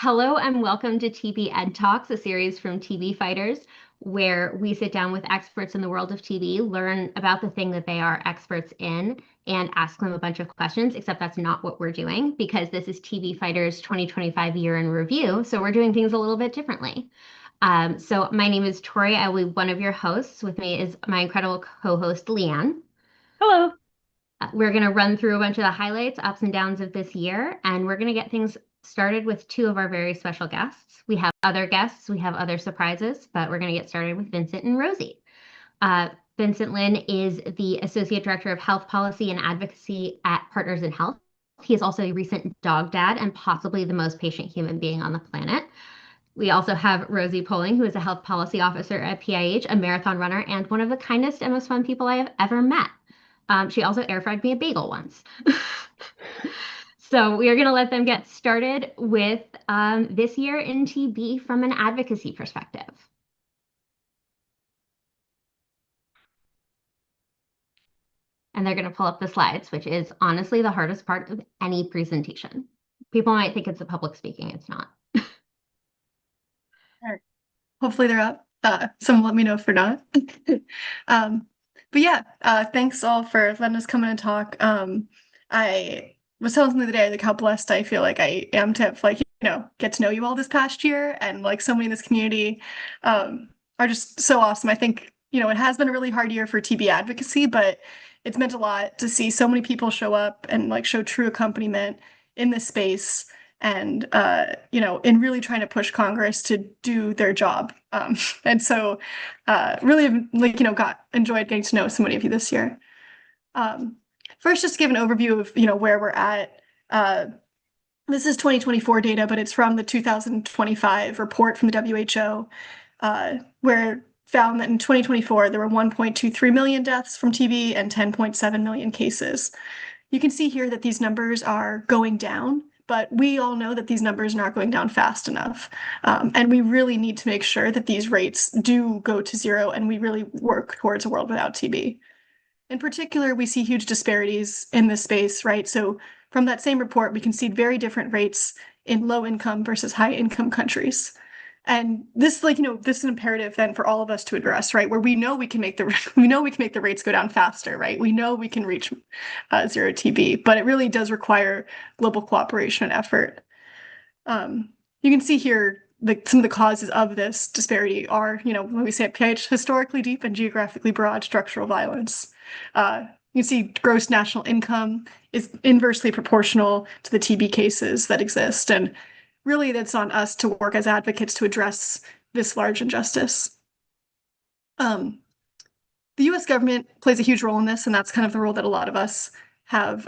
Hello and welcome to TB Ed Talks, a series from TBFighters, where we sit down with experts in the world of TB, learn about the thing that they are experts in, and ask them a bunch of questions, except that's not what we're doing because this is TBFighters 2025 year in review, so we're doing things a little bit differently. So my name is Tori. I will be one of your hosts. With me is my incredible co-host, Leanne. Hello. We're going to run through a bunch of the highlights, ups and downs of this year, and we're going to get things started with two of our very special guests. We have other guests, we have other surprises, but we're going to get started with Vincent and Rosie. Uh, Vincent Lin is the Associate Director of Health Policy and Advocacy at Partners in Health. He is also a recent dog dad and possibly the most patient human being on the planet. We also have Rosie Poling, who is a health policy officer at PIH, a marathon runner, and one of the kindest and most fun people I have ever met. She also air fried me a bagel once. So we are going to let them get started with this year in TB from an advocacy perspective. And they're going to pull up the slides, which is honestly the hardest part of any presentation. People might think it's a public speaking. It's not. All right. Hopefully they're up. Someone let me know if they're not. But yeah, thanks all for letting us come in and talk. I was telling something the other day, like how blessed I feel like I am to have get to know you all this past year, and like so many in this community are just so awesome. I think, it has been a really hard year for TB advocacy, but it's meant a lot to see so many people show up and like show true accompaniment in this space and in really trying to push Congress to do their job. And so really got enjoyed getting to know so many of you this year. First, just to give an overview of where we're at. This is 2024 data, but it's from the 2025 report from the WHO, where it found that in 2024 there were 1.23 million deaths from TB and 10.7 million cases. You can see here that these numbers are going down, but we all know that these numbers are not going down fast enough. And we really need to make sure that these rates do go to zero and we really work towards a world without TB. In particular, we see huge disparities in this space, right? So from that same report, we can see very different rates in low income versus high income countries. And this, this is an imperative then for all of us to address, right? Where we know we can make the rates go down faster, right? We know we can reach zero TB, but it really does require global cooperation and effort. You can see here some of the causes of this disparity are, when we say at PIH, historically deep and geographically broad structural violence. You can see gross national income is inversely proportional to the TB cases that exist, and really that's on us to work as advocates to address this large injustice. The US government plays a huge role in this, and that's kind of the role that a lot of us have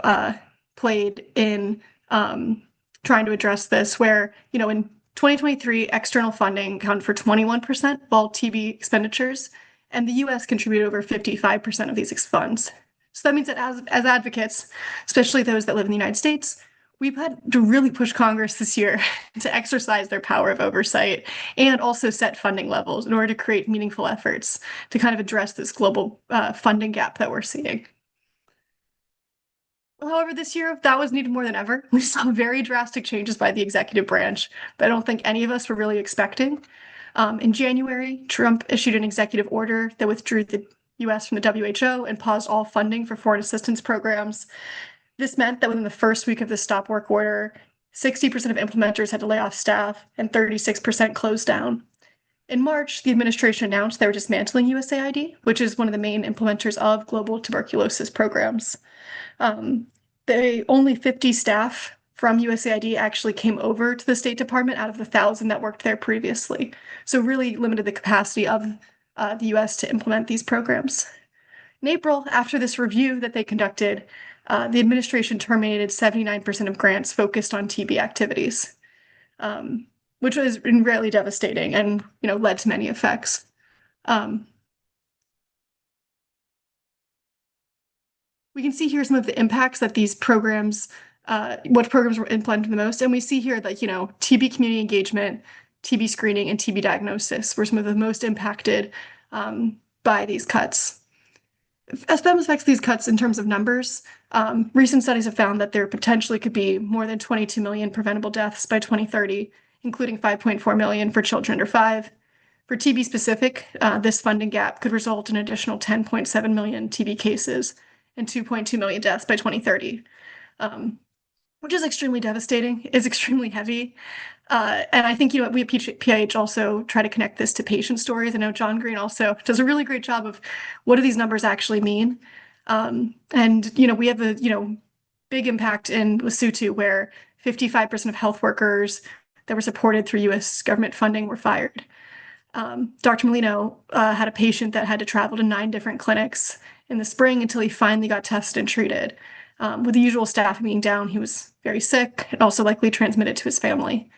played in trying to address this, where, in 2023, external funding accounted for 21% of all TB expenditures, and the US contributed over 55% of these funds. So that means that as advocates, especially those that live in the United States, we've had to really push Congress this year to exercise their power of oversight and also set funding levels in order to create meaningful efforts to kind of address this global funding gap that we're seeing. However, this year, that was needed more than ever. We saw very drastic changes by the executive branch that I don't think any of us were really expecting. In January, Trump issued an executive order that withdrew the US from the WHO and paused all funding for foreign assistance programs. This meant that within the first week of the stop work order, 60% of implementers had to lay off staff and 36% closed down. In March, the administration announced they were dismantling USAID, which is one of the main implementers of global tuberculosis programs. Only 50 staff from USAID actually came over to the State Department out of the 1,000 that worked there previously. So really limited the capacity of the US to implement these programs. In April, after this review that they conducted, the administration terminated 79% of grants focused on TB activities, which was really devastating and led to many effects. We can see here some of the impacts that these programs, what programs were implemented the most. And we see here that, TB community engagement, TB screening, and TB diagnosis were some of the most impacted by these cuts. As that affects these cuts in terms of numbers, recent studies have found that there potentially could be more than 22 million preventable deaths by 2030 including 5.4 million for children under 5. For TB specific, this funding gap could result in an additional 10.7 million TB cases and 2.2 million deaths by 2030, which is extremely devastating, is extremely heavy. And I think, we at PIH also try to connect this to patient stories. I know John Green also does a really great job of what do these numbers actually mean. And, we have a, big impact in Lesotho where 55% of health workers that were supported through US government funding were fired. Dr. Molino had a patient that had to travel to 9 different clinics in the spring until he finally got tested and treated. With the usual staff being down, he was very sick and also likely transmitted to his family.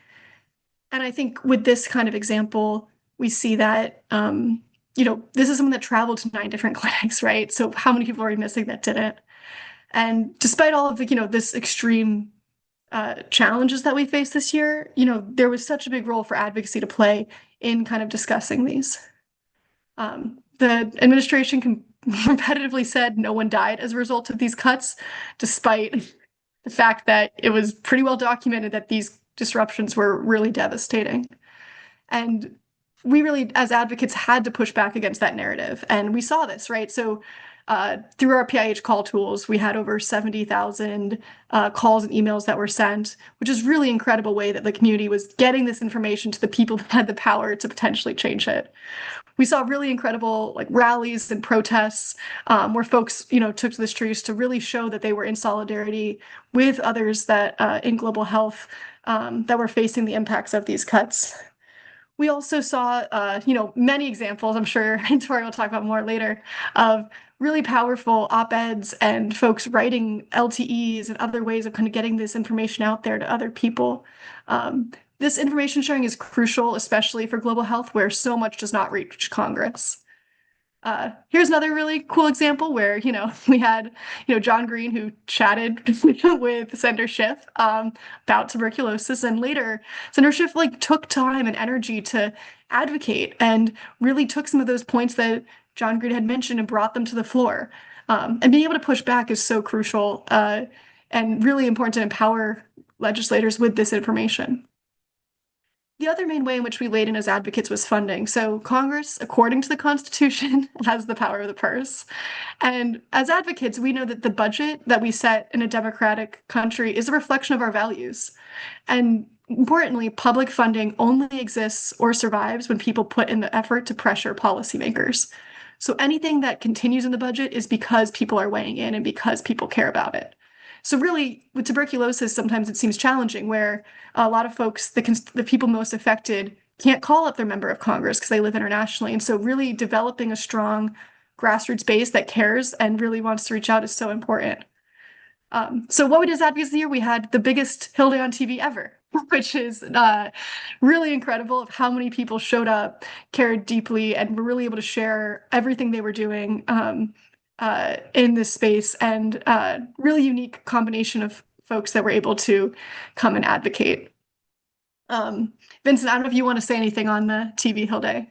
And I think with this kind of example, we see that, this is someone that traveled to 9 different clinics, right? So how many people are we missing that didn't? And despite all of the, this extreme challenges that we faced this year, there was such a big role for advocacy to play in kind of discussing these. The administration repetitively said no one died as a result of these cuts, despite the fact that it was pretty well documented that these disruptions were really devastating. And we really, as advocates, had to push back against that narrative. And we saw this, right? So through our PIH call tools, we had over 70,000 calls and emails that were sent, which is really incredible way that the community was getting this information to the people that had the power to potentially change it. We saw really incredible rallies and protests where folks, took to the streets to really show that they were in solidarity with others that in global health that were facing the impacts of these cuts. We also saw, many examples, I'm sure Tori will talk about more later, of really powerful op-eds and folks writing LTEs and other ways of kind of getting this information out there to other people. This information sharing is crucial, especially for global health, where so much does not reach Congress. Here's another really cool example where, we had, John Green who chatted with Senator Schiff about tuberculosis, and later Senator Schiff took time and energy to advocate and really took some of those points that John Green had mentioned and brought them to the floor. And being able to push back is so crucial and really important to empower legislators with this information. The other main way in which we laid in as advocates was funding. So Congress, according to the Constitution, has the power of the purse. And as advocates, we know that the budget that we set in a democratic country is a reflection of our values. And importantly, public funding only exists or survives when people put in the effort to pressure policymakers. So anything that continues in the budget is because people are weighing in and because people care about it. So really, with tuberculosis, sometimes it seems challenging where a lot of folks, the people most affected, can't call up their member of Congress because they live internationally. And so really developing a strong grassroots base that cares and really wants to reach out is so important. So what we did as Advocates of the Year, we had the biggest Hill Day on TV ever, which is really incredible of how many people showed up, cared deeply, and were really able to share everything they were doing in this space, and really unique combination of folks that were able to come and advocate. Vincent, I don't know if you want to say anything on the TV Hill Day.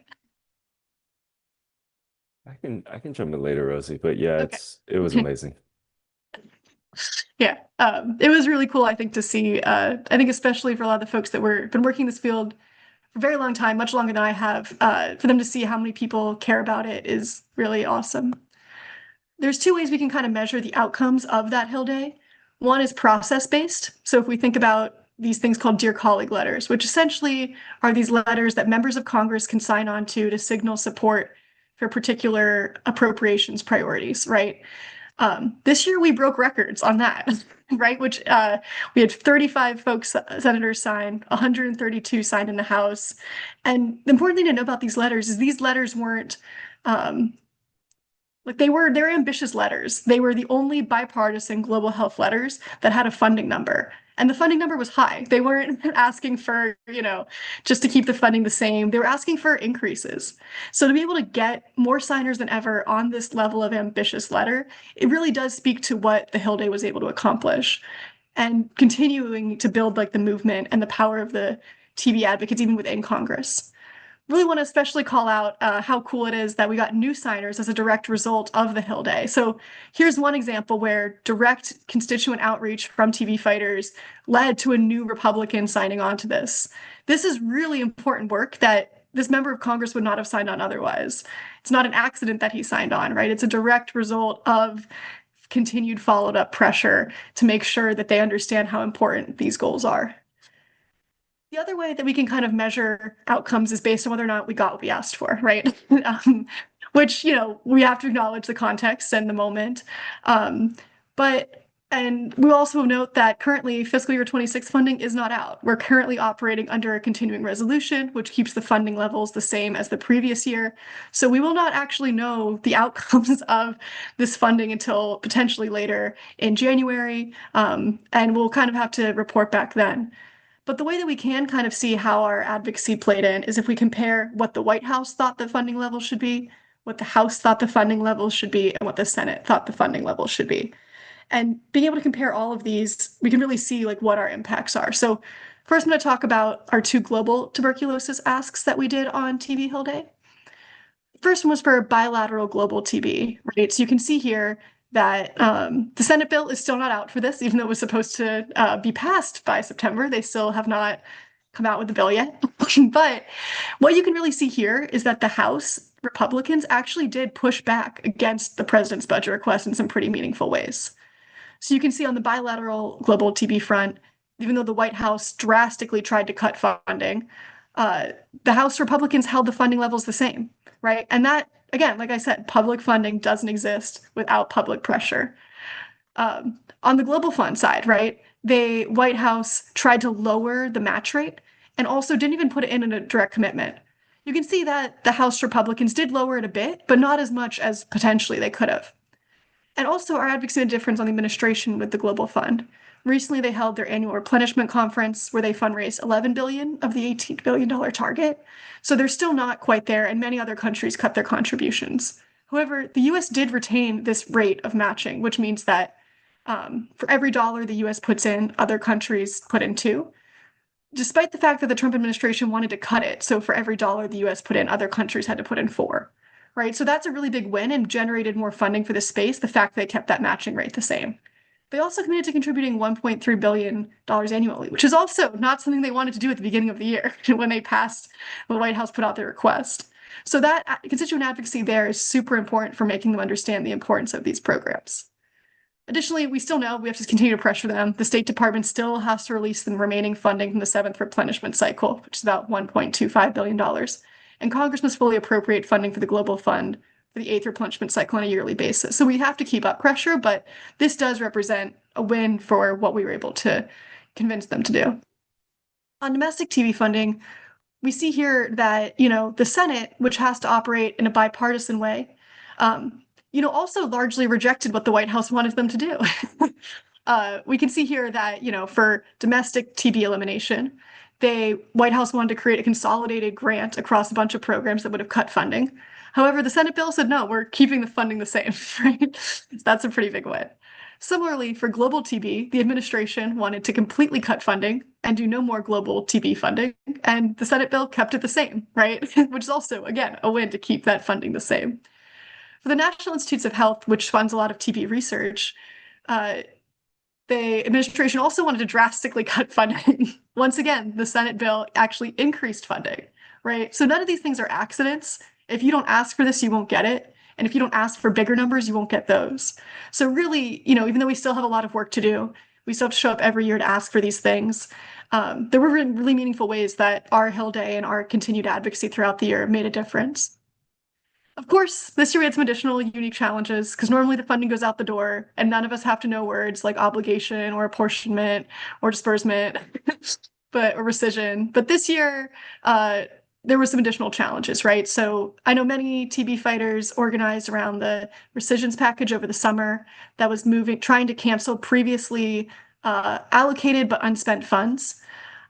I can jump in later, Rosie, but yeah, Okay. it was amazing. Yeah, it was really cool, I think, to see. I think especially for a lot of the folks that been working this field for a very long time, much longer than I have, for them to see how many people care about it is really awesome. There's 2 ways we can kind of measure the outcomes of that Hill Day. One is process-based. So if we think about these things called Dear Colleague letters, which essentially are these letters that members of Congress can sign on to signal support for particular appropriations priorities, right? This year we broke records on that, right? Which we had 35 folks, senators sign, 132 signed in the House. And the important thing to know about these letters is these letters weren't they're ambitious letters. They were the only bipartisan global health letters that had a funding number. And the funding number was high. They weren't asking for, just to keep the funding the same. They were asking for increases. So to be able to get more signers than ever on this level of ambitious letter, it really does speak to what the Hill Day was able to accomplish, and continuing to build the movement and the power of the TB advocates even within Congress. really want to especially call out how cool it is that we got new signers as a direct result of the Hill Day. So here's one example where direct constituent outreach from TV Fighters led to a new Republican signing on to this. This is really important work that this member of Congress would not have signed on otherwise. It's not an accident that he signed on, right? It's a direct result of continued followed up pressure to make sure that they understand how important these goals are. The other way that we can kind of measure outcomes is based on whether or not we got what we asked for, right? Which, we have to acknowledge the context and the moment. And we also note that currently fiscal year 26 funding is not out. We're currently operating under a continuing resolution, which keeps the funding levels the same as the previous year. So we will not actually know the outcomes of this funding until potentially later in January. And we'll kind of have to report back then. But the way that we can kind of see how our advocacy played in is if we compare what the White House thought the funding level should be, what the House thought the funding level should be, and what the Senate thought the funding level should be. And being able to compare all of these, we can really see what our impacts are. So first, I'm going to talk about our 2 global tuberculosis asks that we did on TB Hill Day. First one was for bilateral global TB, right? So you can see here that the Senate bill is still not out for this, even though it was supposed to be passed by September. They still have not come out with the bill yet. But what you can really see here is that the House Republicans actually did push back against the president's budget request in some pretty meaningful ways. So you can see on the bilateral global TB front, even though the White House drastically tried to cut funding, the House Republicans held the funding levels the same, right? And that, again, like I said, public funding doesn't exist without public pressure. On the global fund side, right, the White House tried to lower the match rate and also didn't even put it in a direct commitment. You can see that the House Republicans did lower it a bit, but not as much as potentially they could have. And also our advocacy made a difference on the administration with the Global Fund. Recently, they held their annual replenishment conference where they fundraised $11 billion of the $18 billion target. So they're still not quite there, and many other countries cut their contributions. However, the US did retain this rate of matching, which means that for every dollar the US puts in, other countries put in too, despite the fact that the Trump administration wanted to cut it. So for every dollar the US put in, other countries had to put in 4. Right? So that's a really big win and generated more funding for the space, the fact they kept that matching rate the same. They also committed to contributing $1.3 billion annually, which is also not something they wanted to do at the beginning of the year when the White House put out their request. So that constituent advocacy there is super important for making them understand the importance of these programs. Additionally, we still know we have to continue to pressure them. The State Department still has to release the remaining funding from the 7th replenishment cycle, which is about $1.25 billion. And Congress must fully appropriate funding for the Global Fund for the 8th replenishment cycle on a yearly basis. So we have to keep up pressure, but this does represent a win for what we were able to convince them to do. On domestic TV funding, we see here that, the Senate, which has to operate in a bipartisan way, also largely rejected what the White House wanted them to do. We can see here that, for domestic TB elimination, the White House wanted to create a consolidated grant across a bunch of programs that would have cut funding. However, the Senate bill said, no, we're keeping the funding the same, right? That's a pretty big win. Similarly, for global TB, the administration wanted to completely cut funding and do no more global TB funding, and the Senate bill kept it the same, right? Which is also, again, a win to keep that funding the same. For the National Institutes of Health, which funds a lot of TB research, the administration also wanted to drastically cut funding. Once again, the Senate bill actually increased funding, right? So none of these things are accidents. If you don't ask for this, you won't get it. And if you don't ask for bigger numbers, you won't get those. So really, even though we still have a lot of work to do, we still have to show up every year to ask for these things. There were really meaningful ways that our Hill Day and our continued advocacy throughout the year made a difference. Of course, this year we had some additional unique challenges because normally the funding goes out the door and none of us have to know words like obligation or apportionment or disbursement or rescission. But this year, there were some additional challenges, right? So I know many TB fighters organized around the rescissions package over the summer that was trying to cancel previously allocated but unspent funds.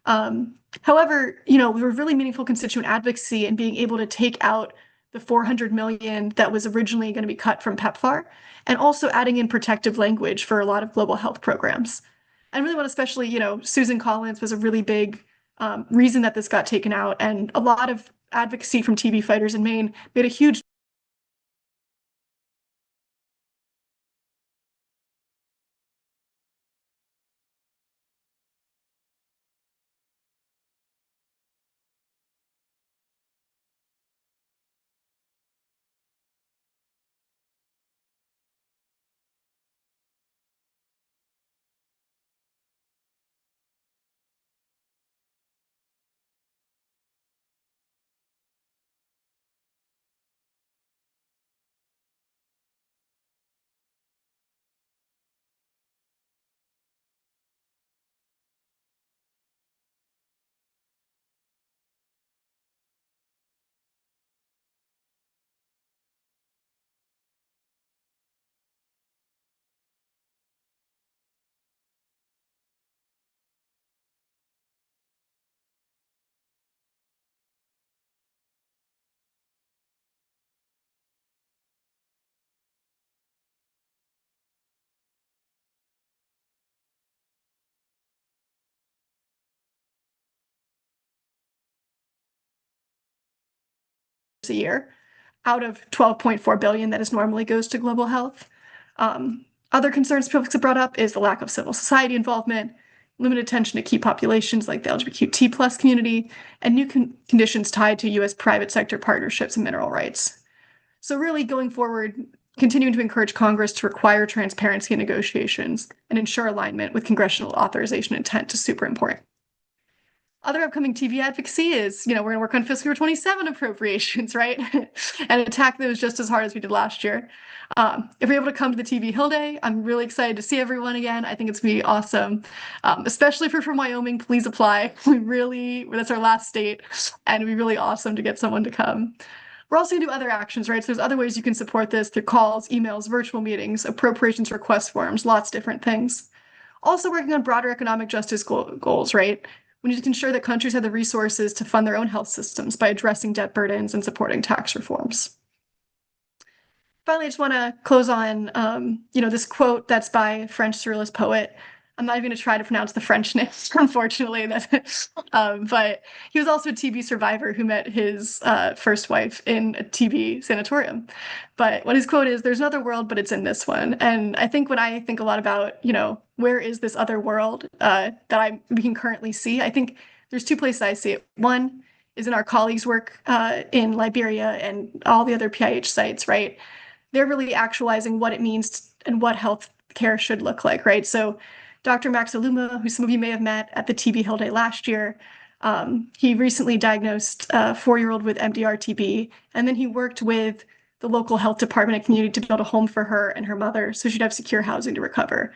However, we were really meaningful constituent advocacy in being able to take out the $400 million that was originally going to be cut from PEPFAR, and also adding in protective language for a lot of global health programs. I really want to especially, Susan Collins was a really big reason that this got taken out, and a lot of advocacy from TB fighters in Maine made a huge a year out of 12.4 billion that is normally goes to global health. Other concerns folks have brought up is the lack of civil society involvement, limited attention to key populations like the LGBTQ plus community, and new conditions tied to U.S. private sector partnerships and mineral rights. So really going forward, continuing to encourage Congress to require transparency in negotiations and ensure alignment with congressional authorization intent is super important. Other upcoming TV advocacy is, we're going to work on fiscal year 27 appropriations, right? And attack those just as hard as we did last year. If you're able to come to the TV Hill Day, I'm really excited to see everyone again. I think it's going to be awesome. Especially if you're from Wyoming, please apply. That's our last state, and it'd be really awesome to get someone to come. We're also going to do other actions, right? So there's other ways you can support this through calls, emails, virtual meetings, appropriations request forms, lots of different things. Also working on broader economic justice goals, right? We need to ensure that countries have the resources to fund their own health systems by addressing debt burdens and supporting tax reforms. Finally, I just want to close on, this quote that's by a French surrealist poet. I'm not even going to try to pronounce the French name, unfortunately. But he was also a TB survivor who met his first wife in a TB sanatorium. But what his quote is, "There's another world, but it's in this one." And I think when I think a lot about, where is this other world that we can currently see, I think there's two places I see it. One is in our colleagues' work in Liberia and all the other PIH sites, right? They're really actualizing what it means and what health care should look like, right? So Dr. Max Aluma, who some of you may have met at the TB Hill Day last year, he recently diagnosed a 4-year-old with MDR-TB, and then he worked with the local health department and community to build a home for her and her mother so she'd have secure housing to recover.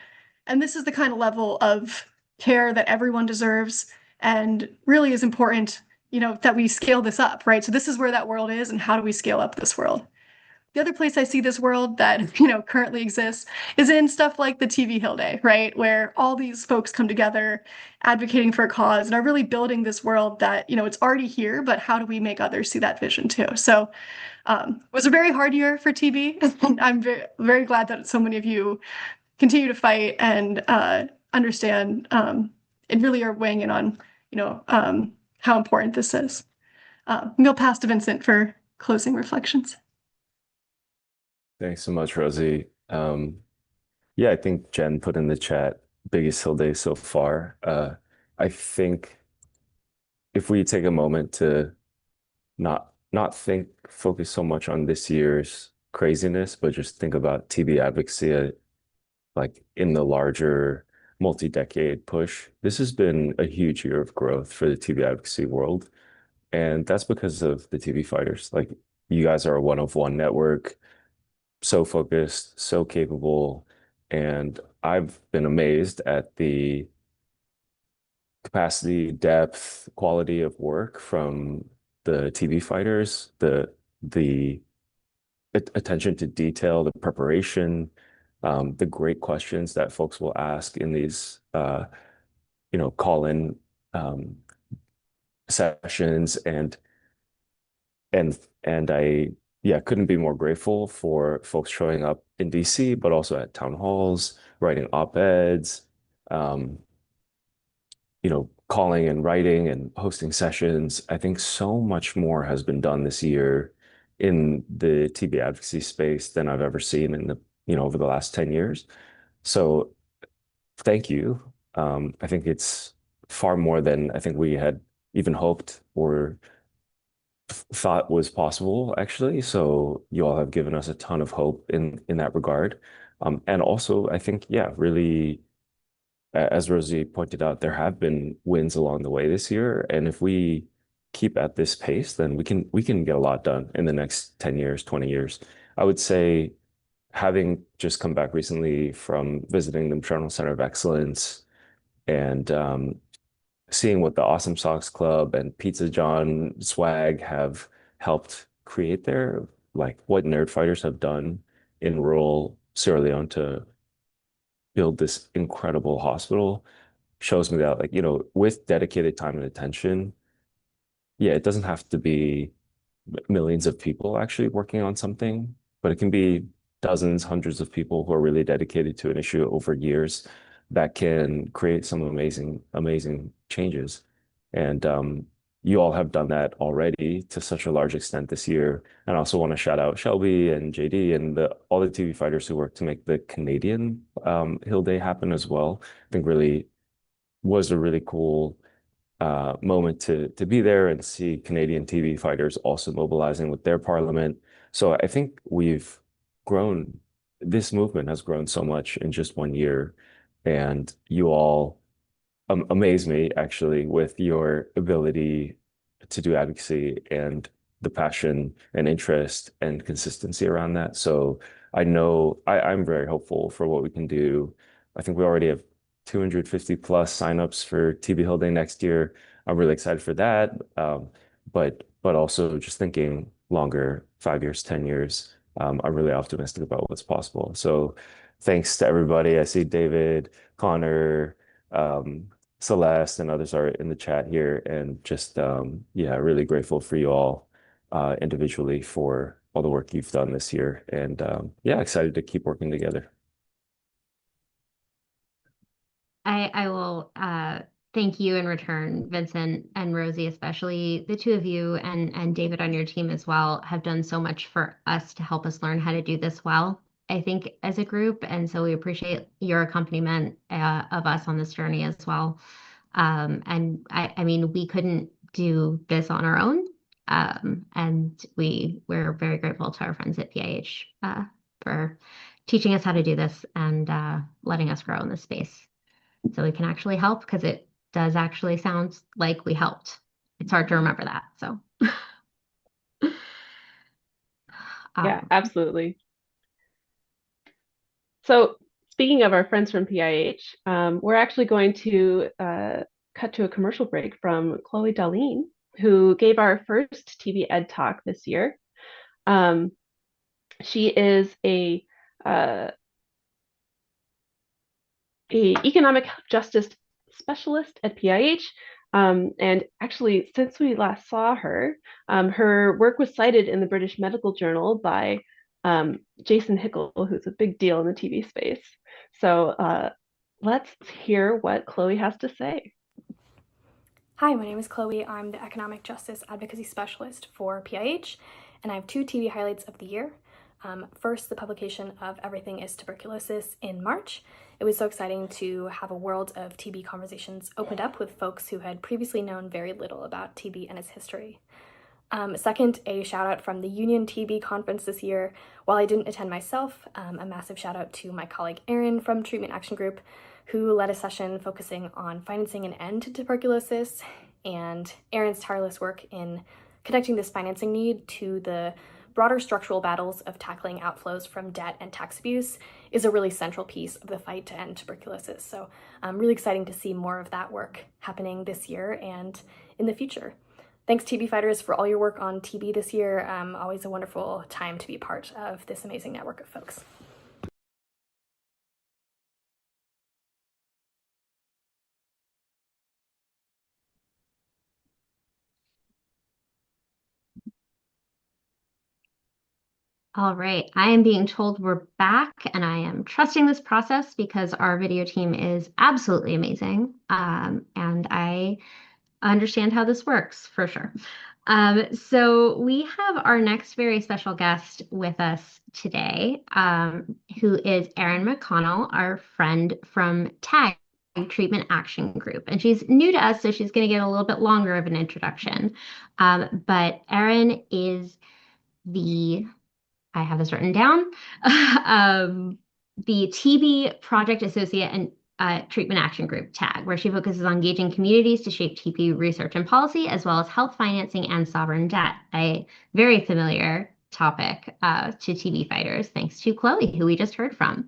And this is the kind of level of care that everyone deserves and really is important, that we scale this up, right? So this is where that world is, and how do we scale up this world? The other place I see this world that, currently exists is in stuff like the TV Hill Day, right? Where all these folks come together advocating for a cause and are really building this world that, it's already here, but how do we make others see that vision too? So it was a very hard year for TB. I'm very, very glad that so many of you continue to fight and understand and really are weighing in on, how important this is. I'll pass to Vincent for closing reflections. Thanks so much, Rosie. Yeah, I think Jen put in the chat, biggest hill day so far. I think if we take a moment to not focus so much on this year's craziness, but just think about TB advocacy like in the larger multi-decade push. This has been a huge year of growth for the TB advocacy world. And that's because of the TB fighters. Like, you guys are a one-of-one network, so focused, so capable. And I've been amazed at the capacity, depth, quality of work from the TB fighters, the attention to detail, the preparation, the great questions that folks will ask in these, call-in sessions, and I couldn't be more grateful for folks showing up in DC, but also at town halls, writing op-eds, calling and writing and hosting sessions. I think so much more has been done this year in the TB advocacy space than I've ever seen in the, over the last 10 years. So thank you. I think it's far more than I think we had even hoped or thought was possible, actually. So you all have given us a ton of hope in that regard. And also, I think, yeah, really, as Rosie pointed out, there have been wins along the way this year. And if we keep at this pace, then we can get a lot done in the next 10 years, 20 years. I would say, having just come back recently from visiting the Maternal Center of Excellence and seeing what the Awesome Socks Club and Pizza John swag have helped create there, like what nerd fighters have done in rural Sierra Leone to build this incredible hospital, shows me that, like, with dedicated time and attention, yeah, it doesn't have to be millions of people actually working on something, but it can be dozens, hundreds of people who are really dedicated to an issue over years that can create some amazing, amazing changes. And you all have done that already to such a large extent this year. And I also want to shout out Shelby and JD and all the TV fighters who worked to make the Canadian Hill Day happen as well. I think really was a really cool moment to be there and see Canadian TV fighters also mobilizing with their parliament. So I think we've grown, this movement has grown so much in just 1 year. And you all amaze me actually with your ability to do advocacy and the passion and interest and consistency around that. So I know I'm very hopeful for what we can do. I think we already have 250 plus signups for TB Hill Day next year. I'm really excited for that. But also just thinking longer, 5 years, 10 years. I'm really optimistic about what's possible. So thanks to everybody. I see David, Connor, um, Celeste, and others are in the chat here, and just yeah, really grateful for you all individually for all the work you've done this year, and yeah, excited to keep working together. I will thank you in return, Vincent and Rosie, especially the two of you and David on your team as well, have done so much for us to help us learn how to do this well, I think, as a group. And so we appreciate your accompaniment of us on this journey as well. And I mean, we couldn't do this on our own. And we're very grateful to our friends at PIH for teaching us how to do this and letting us grow in this space so we can actually help, because it does actually sound like we helped. It's hard to remember that. So Yeah, absolutely. So speaking of our friends from PIH, we're actually going to cut to a commercial break from Chloe Darlene, who gave our first TV Ed talk this year. She is a economic justice specialist at PIH. And actually, since we last saw her, her work was cited in the British Medical Journal by Jason Hickel, who's a big deal in the TV space. So let's hear what Chloe has to say. Hi, my name is Chloe. I'm the Economic Justice Advocacy Specialist for PIH, and I have two TV highlights of the year. First, the publication of Everything is Tuberculosis in March. It was so exciting to have a world of TB conversations opened up with folks who had previously known very little about TB and its history. Second, a shout out from the Union TB conference this year. While I didn't attend myself, a massive shout out to my colleague Erin from Treatment Action Group, who led a session focusing on financing an end to tuberculosis, and Erin's tireless work in connecting this financing need to the broader structural battles of tackling outflows from debt and tax abuse is a really central piece of the fight to end tuberculosis. So really exciting to see more of that work happening this year and in the future. Thanks TB Fighters for all your work on TB this year. Always a wonderful time to be part of this amazing network of folks. All right, I am being told we're back, and I am trusting this process because our video team is absolutely amazing. And I understand how this works for sure. So we have our next very special guest with us today, who is Erin McConnell, our friend from TAG Treatment Action Group. And she's new to us, so she's going to get a little bit longer of an introduction. But Erin is I have this written down, the TB Project Associate and Treatment Action Group TAG, where she focuses on engaging communities to shape TB research and policy, as well as health financing and sovereign debt, a very familiar topic to TB fighters, thanks to Chloe, who we just heard from.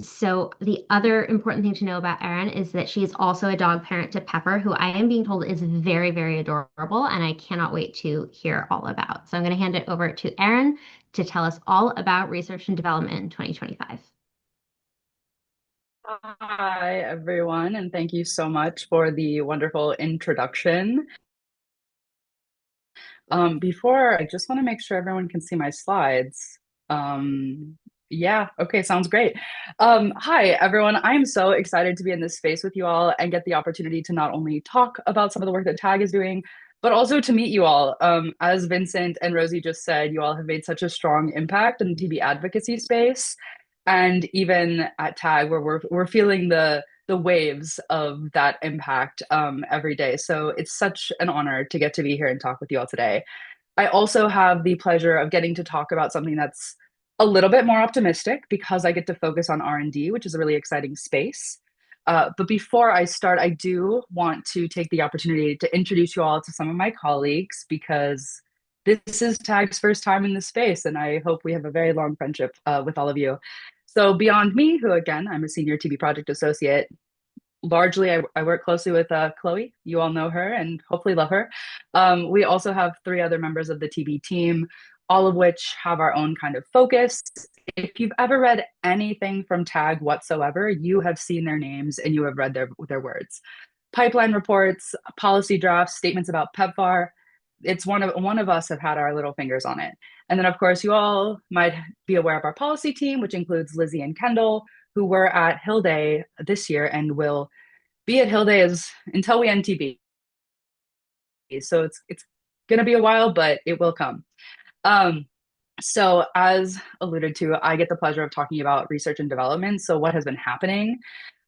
So the other important thing to know about Erin is that she is also a dog parent to Pepper, who I am being told is very, very adorable, and I cannot wait to hear all about. So I'm going to hand it over to Erin to tell us all about research and development in 2025. Hi, everyone, and thank you so much for the wonderful introduction. Before, I just want to make sure everyone can see my slides. Yeah, okay, sounds great. Hi, everyone. I am so excited to be in this space with you all and get the opportunity to not only talk about some of the work that TAG is doing, but also to meet you all. As Vincent and Rosie just said, you all have made such a strong impact in the TB advocacy space. And even at TAG, where we're feeling the waves of that impact every day. So it's such an honor to get to be here and talk with you all today. I also have the pleasure of getting to talk about something that's a little bit more optimistic because I get to focus on R&D, which is a really exciting space. But before I start, I do want to take the opportunity to introduce you all to some of my colleagues because this is TAG's first time in this space, and I hope we have a very long friendship with all of you. So beyond me, who again, I'm a senior TB project associate, largely I work closely with Chloe. You all know her and hopefully love her. We also have 3 other members of the TB team, all of which have our own kind of focus. If you've ever read anything from TAG whatsoever, you have seen their names and you have read their words. Pipeline reports, policy drafts, statements about PEPFAR. It's one of us have had our little fingers on it. And then of course you all might be aware of our policy team, which includes Lizzie and Kendall, who were at Hill Day this year and will be at Hill Day until we end TB. So it's gonna be a while, but it will come. So as alluded to, I get the pleasure of talking about research and development. So what has been happening?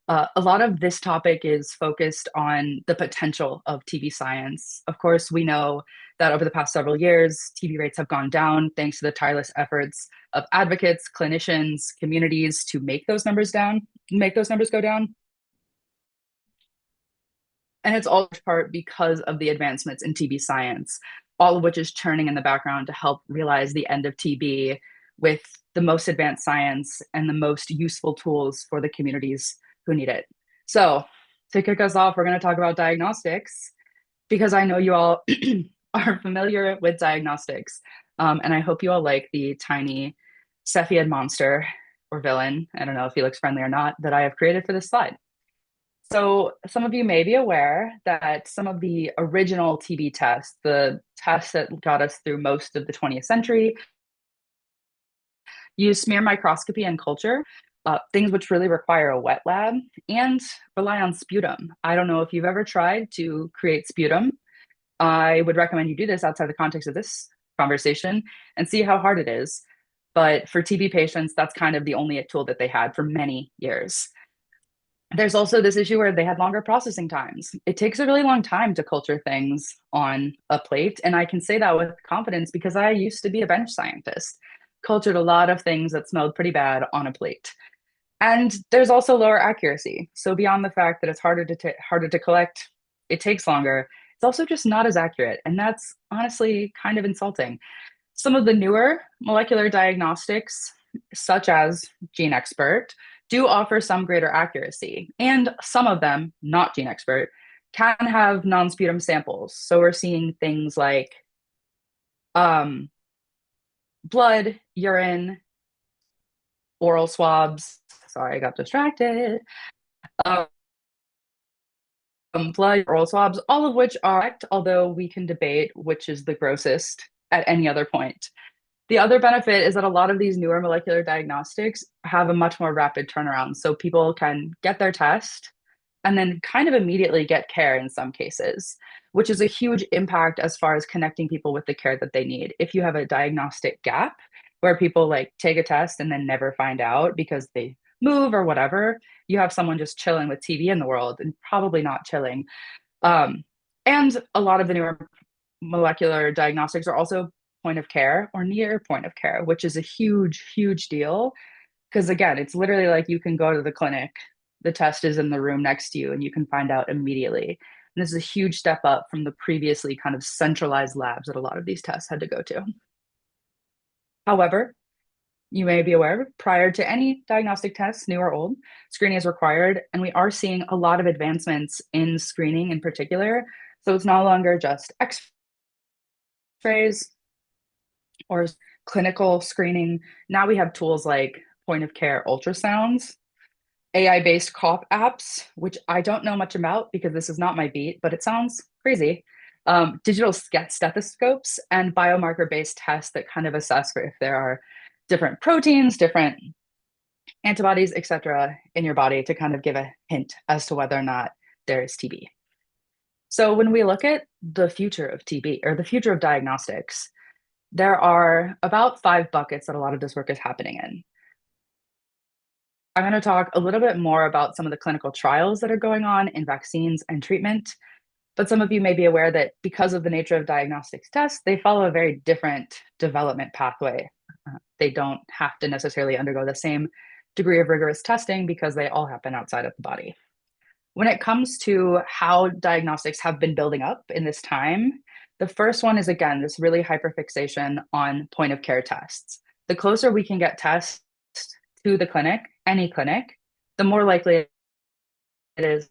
A lot of this topic is focused on the potential of TB science. Of course, we know that over the past several years, TB rates have gone down thanks to the tireless efforts of advocates, clinicians, communities to make those numbers go down. And it's all in part because of the advancements in TB science, all of which is churning in the background to help realize the end of TB with the most advanced science and the most useful tools for the communities who need it. So to kick us off, we're going to talk about diagnostics because I know you all are familiar with diagnostics. And I hope you all like the tiny Cepheid monster or villain, I don't know if he looks friendly or not, that I have created for this slide. So some of you may be aware that some of the original TB tests, the tests that got us through most of the 20th century, use smear microscopy and culture, things which really require a wet lab and rely on sputum. I don't know if you've ever tried to create sputum. I would recommend you do this outside the context of this conversation and see how hard it is. But for TB patients, that's kind of the only tool that they had for many years. There's also this issue where they had longer processing times. It takes a really long time to culture things on a plate. And I can say that with confidence because I used to be a bench scientist, cultured a lot of things that smelled pretty bad on a plate. And there's also lower accuracy. So beyond the fact that it's harder to collect, it takes longer, it's also just not as accurate. And that's honestly kind of insulting. Some of the newer molecular diagnostics, such as GeneXpert, do offer some greater accuracy. And some of them, not GeneXpert, can have non-sputum samples. So we're seeing things like blood, urine, oral swabs. Sorry, I got distracted. Blood, oral swabs, all of which are correct, although we can debate which is the grossest at any other point. The other benefit is that a lot of these newer molecular diagnostics have a much more rapid turnaround. So people can get their test and then kind of immediately get care in some cases, which is a huge impact as far as connecting people with the care that they need. If you have a diagnostic gap where people like take a test and then never find out because they move or whatever, you have someone just chilling with TB in the world and probably not chilling. And a lot of the newer molecular diagnostics are also point of care or near point of care, which is a huge, huge deal. Because again, it's literally like you can go to the clinic, the test is in the room next to you, and you can find out immediately. And this is a huge step up from the previously kind of centralized labs that a lot of these tests had to go to. However, you may be aware, prior to any diagnostic tests, new or old, screening is required, and we are seeing a lot of advancements in screening in particular. So it's no longer just X-rays or clinical screening. Now we have tools like point of care ultrasounds, AI-based cough apps, which I don't know much about because this is not my beat, but it sounds crazy. Digital stethoscopes and biomarker-based tests that kind of assess for if there are different proteins, different antibodies, etc., in your body to kind of give a hint as to whether or not there is TB. So when we look at the future of TB or the future of diagnostics, there are about 5 buckets that a lot of this work is happening in. I'm going to talk a little bit more about some of the clinical trials that are going on in vaccines and treatment. But some of you may be aware that because of the nature of diagnostics tests, they follow a very different development pathway. They don't have to necessarily undergo the same degree of rigorous testing because they all happen outside of the body. When it comes to how diagnostics have been building up in this time, the first one is, again, this really hyperfixation on point of care tests. The closer we can get tests to the clinic, any clinic, the more likely it is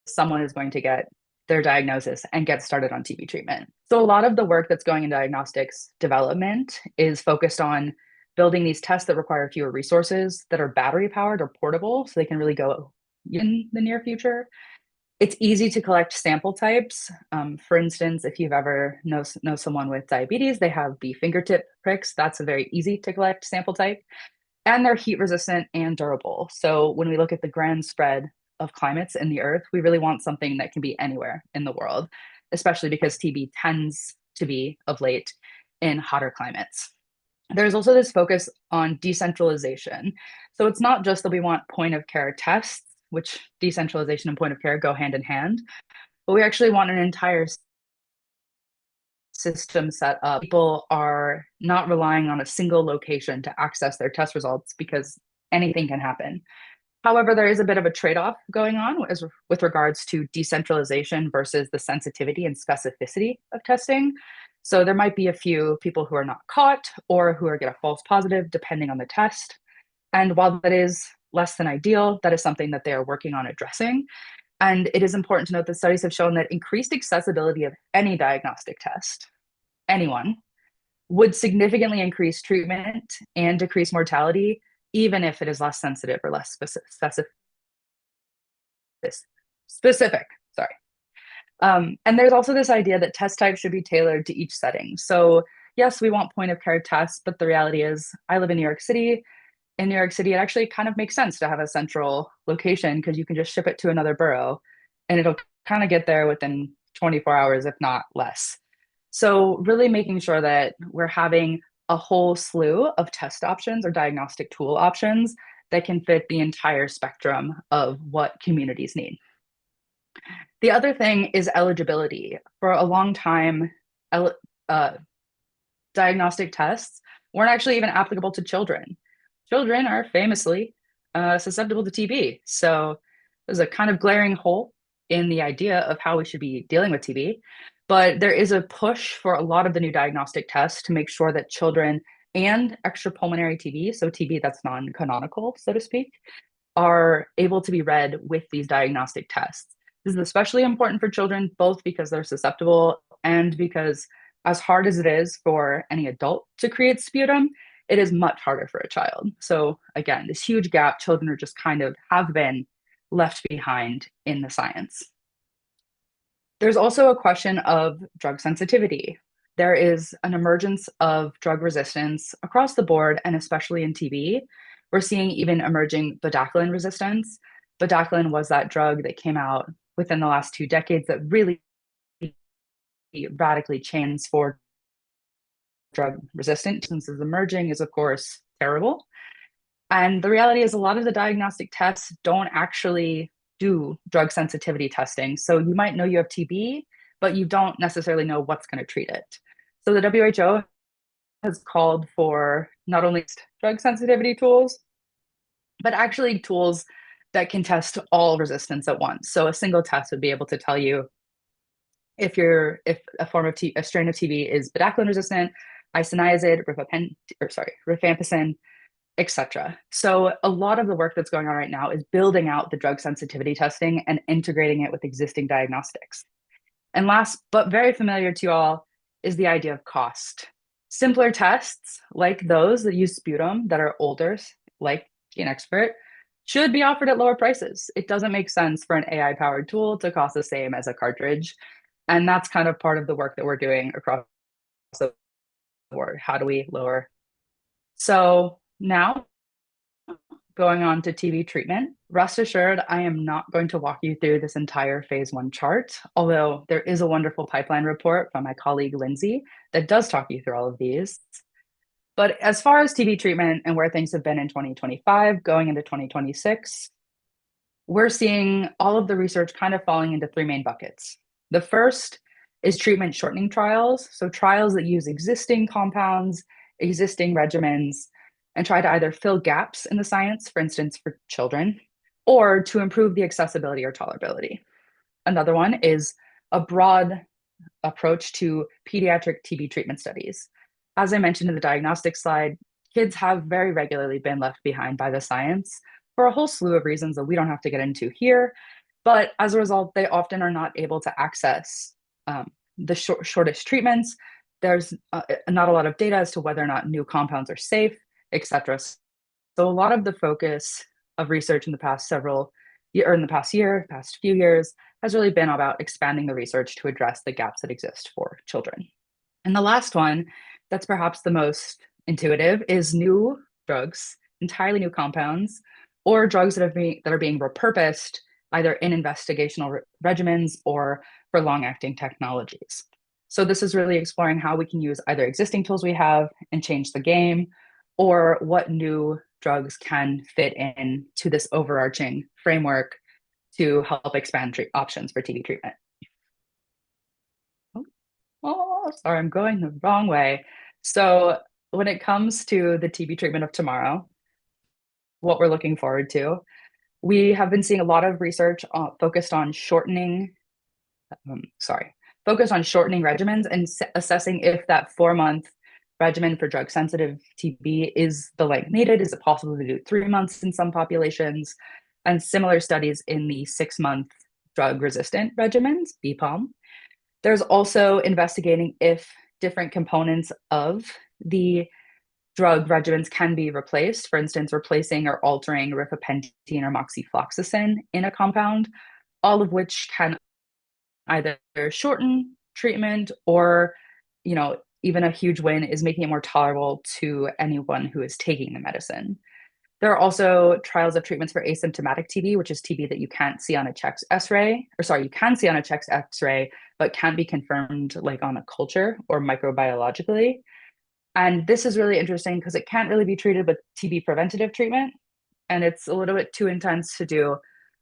someone is going to get their diagnosis and get started on TB treatment. So a lot of the work that's going in diagnostics development is focused on building these tests that require fewer resources, that are battery powered or portable, so they can really go in the near future. It's easy to collect sample types. For instance, if you've ever know someone with diabetes, they have the fingertip pricks. That's a very easy to collect sample type. And they're heat resistant and durable. So when we look at the grand spread of climates in the earth, we really want something that can be anywhere in the world, especially because TB tends to be of late in hotter climates. There's also this focus on decentralization. So it's not just that we want point of care tests, which decentralization and point of care go hand in hand, but we actually want an entire system set up. People are not relying on a single location to access their test results because anything can happen. However, there is a bit of a trade-off going on with regards to decentralization versus the sensitivity and specificity of testing. So there might be a few people who are not caught or who are get a false positive depending on the test. And while that is less than ideal, that is something that they are working on addressing. And it is important to note that studies have shown that increased accessibility of any diagnostic test, anyone, would significantly increase treatment and decrease mortality, even if it is less sensitive or less specific. And there's also this idea that test types should be tailored to each setting. So yes, we want point of care tests, but the reality is I live in New York City. In New York City, it actually kind of makes sense to have a central location because you can just ship it to another borough and it'll kind of get there within 24 hours, if not less. So really making sure that we're having a whole slew of test options or diagnostic tool options that can fit the entire spectrum of what communities need. The other thing is eligibility. For a long time, diagnostic tests weren't actually even applicable to children. Children are famously susceptible to TB. So there's a kind of glaring hole in the idea of how we should be dealing with TB. But there is a push for a lot of the new diagnostic tests to make sure that children and extrapulmonary TB, so TB that's non-canonical, so to speak, are able to be read with these diagnostic tests. This is especially important for children, both because they're susceptible and because as hard as it is for any adult to create sputum, it is much harder for a child. So again, this huge gap, children are just kind of have been left behind in the science. There's also a question of drug sensitivity. there is an emergence of drug resistance across the board, and especially in TB. We're seeing even emerging bedaquiline resistance. Bedaquiline was that drug that came out within the last 2 decades that really radically changed for drug resistant. Since is emerging is, of course, terrible. And the reality is a lot of the diagnostic tests don't actually do drug sensitivity testing. So you might know you have TB, but you don't necessarily know what's going to treat it. So the WHO has called for not only drug sensitivity tools, but actually tools that can test all resistance at once. So a single test would be able to tell you if a strain of TB is bedaquiline resistant, isoniazid, rifampicin, etc. So a lot of the work that's going on right now is building out the drug sensitivity testing and integrating it with existing diagnostics. And last, but very familiar to you all, is the idea of cost. Simpler tests like those that use sputum that are older, like GeneXpert, should be offered at lower prices. It doesn't make sense for an AI-powered tool to cost the same as a cartridge. And that's kind of part of the work that we're doing across the board. How do we lower? So now, going on to TB treatment, rest assured, I am not going to walk you through this entire phase 1 chart, although there is a wonderful pipeline report from my colleague Lindsay that does talk you through all of these. But as far as TB treatment and where things have been in 2025, going into 2026, we're seeing all of the research kind of falling into 3 main buckets. The first is treatment shortening trials, so trials that use existing compounds, existing regimens, and try to either fill gaps in the science, for instance, for children, or to improve the accessibility or tolerability. Another one is a broad approach to pediatric TB treatment studies. As I mentioned in the diagnostic slide, kids have very regularly been left behind by the science for a whole slew of reasons that we don't have to get into here. But as a result, they often are not able to access the shortest treatments. There's not a lot of data as to whether or not new compounds are safe, etc. So a lot of the focus of research in the past past few years, has really been about expanding the research to address the gaps that exist for children. And the last one, that's perhaps the most intuitive, is new drugs, entirely new compounds, or drugs that are being repurposed either in investigational regimens or for long-acting technologies. So this is really exploring how we can use either existing tools we have and change the game, or what new drugs can fit in to this overarching framework to help expand options for TB treatment. Oh, sorry, I'm going the wrong way. So when it comes to the TB treatment of tomorrow, what we're looking forward to, we have been seeing a lot of research focused on shortening regimens and assessing if that 4-month regimen for drug-sensitive TB is the length needed. Is it possible to do 3 months in some populations? And similar studies in the 6-month drug-resistant regimens, BPOM. There's also investigating if different components of the drug regimens can be replaced, for instance, replacing or altering rifapentine or moxifloxacin in a compound, all of which can either shorten treatment or, even a huge win is making it more tolerable to anyone who is taking the medicine. There are also trials of treatments for asymptomatic TB, which is TB that you can't see on a chest X-ray, you can see on a chest X-ray, but can't be confirmed like on a culture or microbiologically. And this is really interesting because it can't really be treated with TB preventative treatment. And it's a little bit too intense to do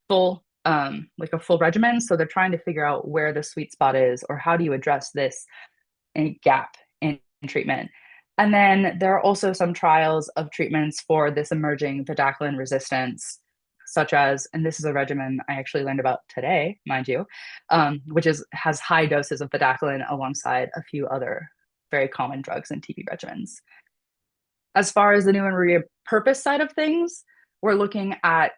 full, a full regimen. So they're trying to figure out where the sweet spot is, or how do you address this gap in treatment. And then there are also some trials of treatments for this emerging bedaquiline resistance, such as, and this is a regimen I actually learned about today, mind you, which has high doses of bedaquiline alongside a few other very common drugs in TB regimens. As far as the new and repurposed side of things, we're looking at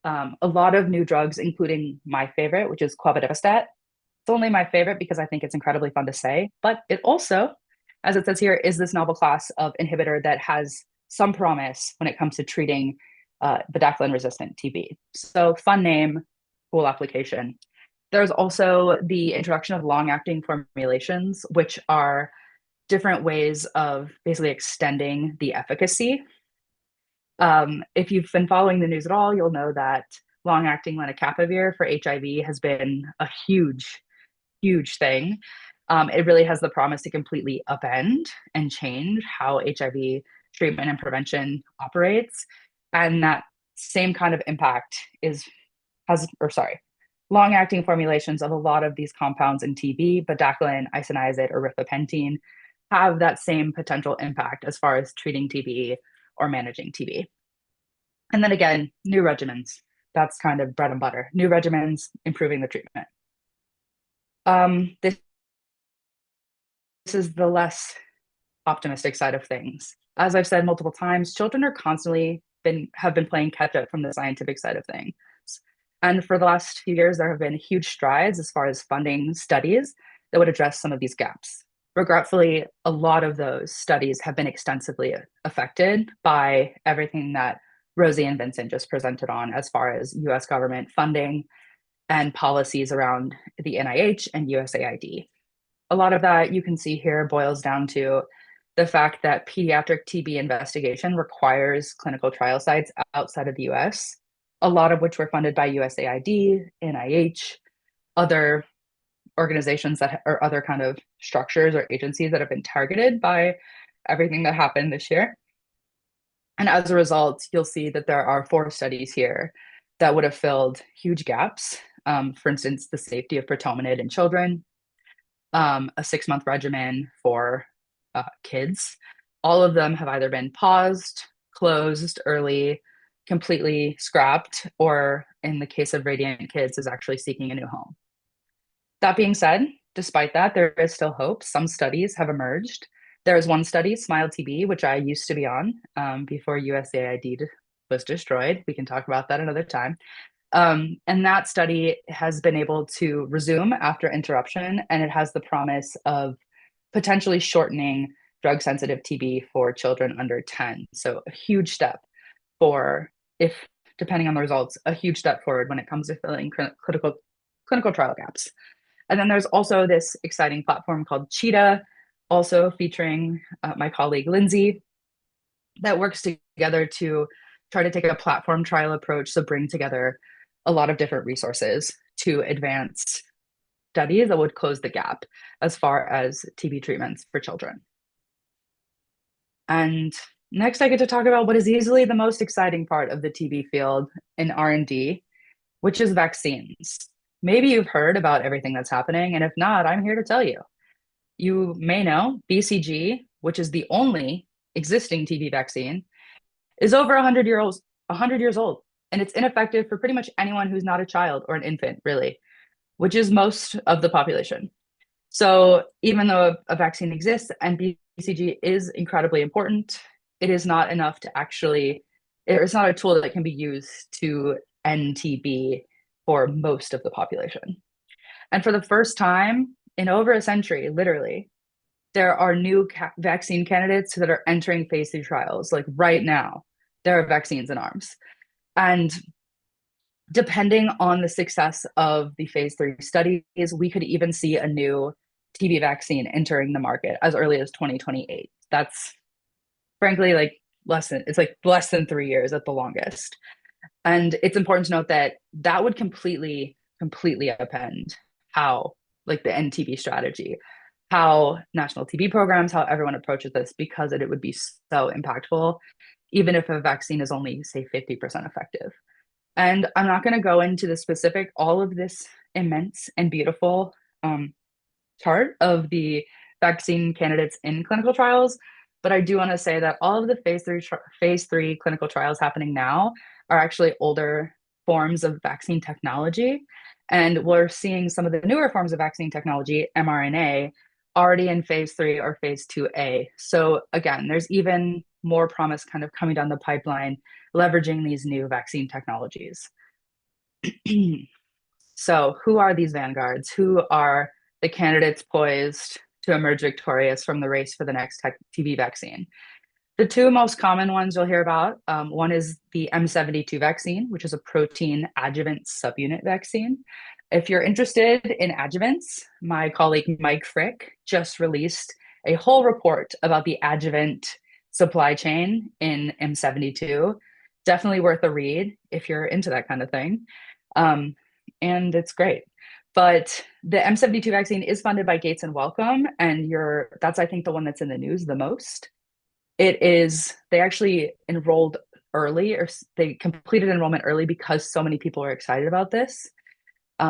a lot of new drugs, including my favorite, which is clobidemstat. It's only my favorite because I think it's incredibly fun to say, but it also, as it says here, is this novel class of inhibitor that has some promise when it comes to treating bedaquiline-resistant TB. So fun name, cool application. There's also the introduction of long-acting formulations, which are different ways of basically extending the efficacy. If you've been following the news at all, you'll know that long-acting lenacapavir for HIV has been a huge, huge thing. It really has the promise to completely upend and change how HIV treatment and prevention operates. And that same kind of impact long-acting formulations of a lot of these compounds in TB, bedaquiline, isoniazid, or rifapentine, have that same potential impact as far as treating TB or managing TB. And then again, new regimens. That's kind of bread and butter. New regimens, improving the treatment. This is the less optimistic side of things. As I've said multiple times, children are constantly have been playing catch up from the scientific side of things. And for the last few years, there have been huge strides as far as funding studies that would address some of these gaps. Regretfully, a lot of those studies have been extensively affected by everything that Rosie and Vincent just presented on as far as US government funding and policies around the NIH and USAID. A lot of that you can see here boils down to the fact that pediatric TB investigation requires clinical trial sites outside of the US, a lot of which were funded by USAID, NIH, other organizations that or other kind of structures or agencies that have been targeted by everything that happened this year. And as a result, you'll see that there are 4 studies here that would have filled huge gaps. For instance, the safety of pratominid in children, a 6-month regimen for kids. All of them have either been paused, closed early, completely scrapped, or in the case of Radiant Kids, is actually seeking a new home. That being said, despite that, there is still hope. Some studies have emerged. There is one study, SMILE TB, which I used to be on before USAID was destroyed. We can talk about that another time. And that study has been able to resume after interruption, and it has the promise of potentially shortening drug-sensitive TB for children under 10. So a huge step for, if depending on the results, a huge step forward when it comes to filling clinical trial gaps. And then there's also this exciting platform called Cheetah, also featuring my colleague Lindsay, that works together to try to take a platform trial approach, so bring together a lot of different resources to advance studies that would close the gap as far as TB treatments for children. And next, I get to talk about what is easily the most exciting part of the TB field in R&D, which is vaccines. Maybe you've heard about everything that's happening, and if not, I'm here to tell you. You may know BCG, which is the only existing TB vaccine, is over 100 years old, and it's ineffective for pretty much anyone who's not a child or an infant, really, which is most of the population. So even though a vaccine exists and BCG is incredibly important, it is not enough to actually, it's not a tool that can be used to end TB for most of the population. And for the first time in over a century, literally, there are new vaccine candidates that are entering phase 3 trials. Like right now, there are vaccines in arms. And depending on the success of the phase 3 studies, we could even see a new TB vaccine entering the market as early as 2028. That's frankly like less than 3 years at the longest. And it's important to note that that would completely upend how, like, the NTB strategy, how national TB programs, how everyone approaches this, because it would be so impactful, even if a vaccine is only, say, 50% effective. And I'm not going to go into the specific, all of this immense and beautiful chart of the vaccine candidates in clinical trials, but I do want to say that all of the phase 3 clinical trials happening now are actually older forms of vaccine technology. And we're seeing some of the newer forms of vaccine technology, mRNA, already in phase 3 or phase 2A. So again, there's even more promise kind of coming down the pipeline, leveraging these new vaccine technologies. So who are these vanguards? Who are the candidates poised to emerge victorious from the race for the next TB vaccine? The 2 most common ones you'll hear about, one is the M72 vaccine, which is a protein adjuvant subunit vaccine. If you're interested in adjuvants, my colleague Mike Frick just released a whole report about the adjuvant supply chain in M72. Definitely worth a read if you're into that kind of thing. And it's great. But the M72 vaccine is funded by Gates and Wellcome, and that's, I think, the one that's in the news the most. They actually enrolled early, or they completed enrollment early because so many people are excited about this.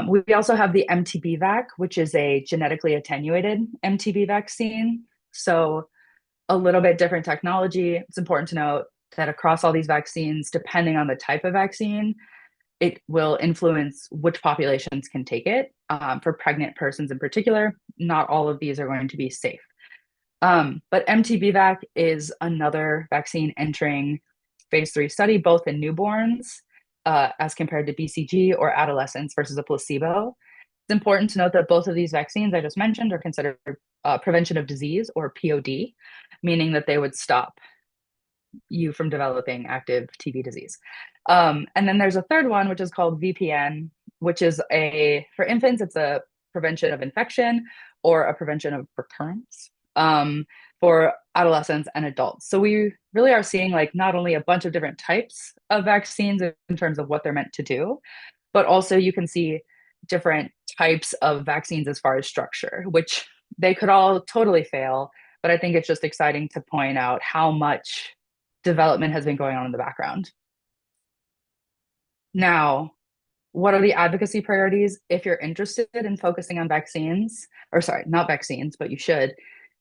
We also have the MTB vac, which is a genetically attenuated MTB vaccine. So a little bit different technology. It's important to note that across all these vaccines, depending on the type of vaccine, it will influence which populations can take it. For pregnant persons in particular, not all of these are going to be safe. But MTBVAC is another vaccine entering phase 3 study, both in newborns as compared to BCG or adolescents versus a placebo. It's important to note that both of these vaccines I just mentioned are considered prevention of disease, or POD, meaning that they would stop you from developing active TB disease. And then there's a third one, which is called VPN, which is for infants, it's a prevention of infection or a prevention of recurrence for adolescents and adults. So we really are seeing like not only a bunch of different types of vaccines in terms of what they're meant to do, but also you can see different types of vaccines as far as structure, which they could all totally fail. But I think it's just exciting to point out how much development has been going on in the background. Now, what are the advocacy priorities? If you're interested in focusing on vaccines, or sorry, not vaccines, but you should,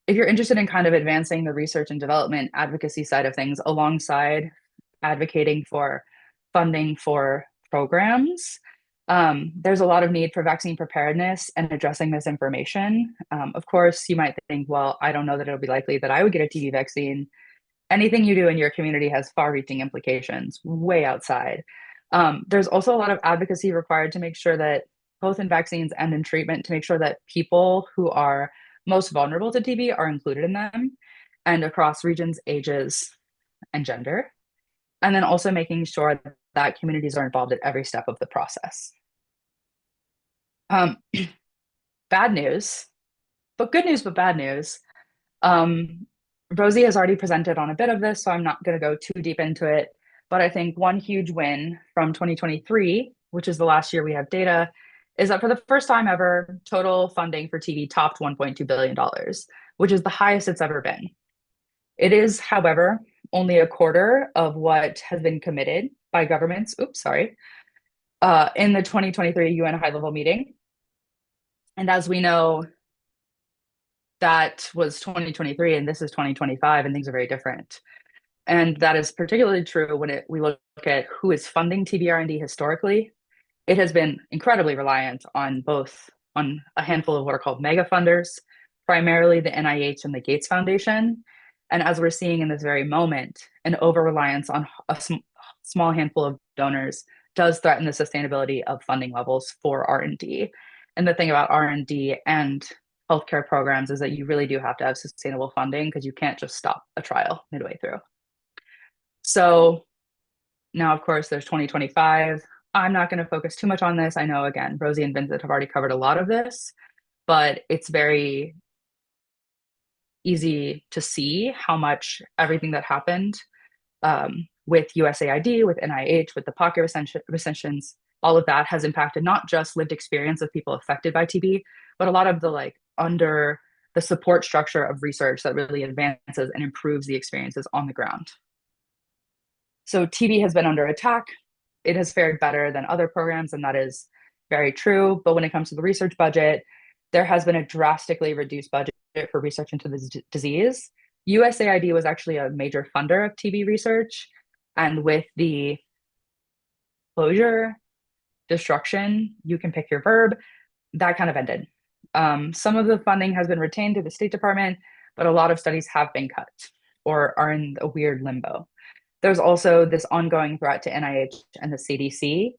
if you're interested in kind of advancing the research and development advocacy side of things alongside advocating for funding for programs, there's a lot of need for vaccine preparedness and addressing misinformation. Of course, you might think, well, I don't know that it'll be likely that I would get a TB vaccine. Anything you do in your community has far-reaching implications way outside. There's also a lot of advocacy required to make sure that both in vaccines and in treatment, to make sure that people who are most vulnerable to TB are included in them, and across regions, ages, and gender. And then also making sure that communities are involved at every step of the process. Bad news, but good news, but bad news. Rosie has already presented on a bit of this, so I'm not going to go too deep into it. But I think one huge win from 2023, which is the last year we have data, is that for the first time ever, total funding for TB topped $1.2 billion, which is the highest it's ever been. It is, however, only a quarter of what has been committed by governments, in the 2023 UN high-level meeting. And as we know, that was 2023 and this is 2025, and things are very different. And that is particularly true when we look at who is funding TB R&D historically. It has been incredibly reliant on a handful of what are called mega funders, primarily the NIH and the Gates Foundation. And as we're seeing in this very moment, an over-reliance on a small handful of donors does threaten the sustainability of funding levels for R&D. And the thing about R&D and healthcare programs is that you really do have to have sustainable funding, because you can't just stop a trial midway through. So now, of course, there's 2025. I'm not going to focus too much on this. I know, again, Rosie and Vincent have already covered a lot of this, but it's very easy to see how much everything that happened with USAID, with NIH, with the pocket recensions, all of that has impacted not just lived experience of people affected by TB, but a lot of the under the support structure of research that really advances and improves the experiences on the ground. So TB has been under attack. It has fared better than other programs, and that is very true. But when it comes to the research budget, there has been a drastically reduced budget for research into this disease. USAID was actually a major funder of TB research, and with the closure, destruction, you can pick your verb, that kind of ended. Some of the funding has been retained through the State Department, but a lot of studies have been cut or are in a weird limbo. There's also this ongoing threat to NIH and the CDC,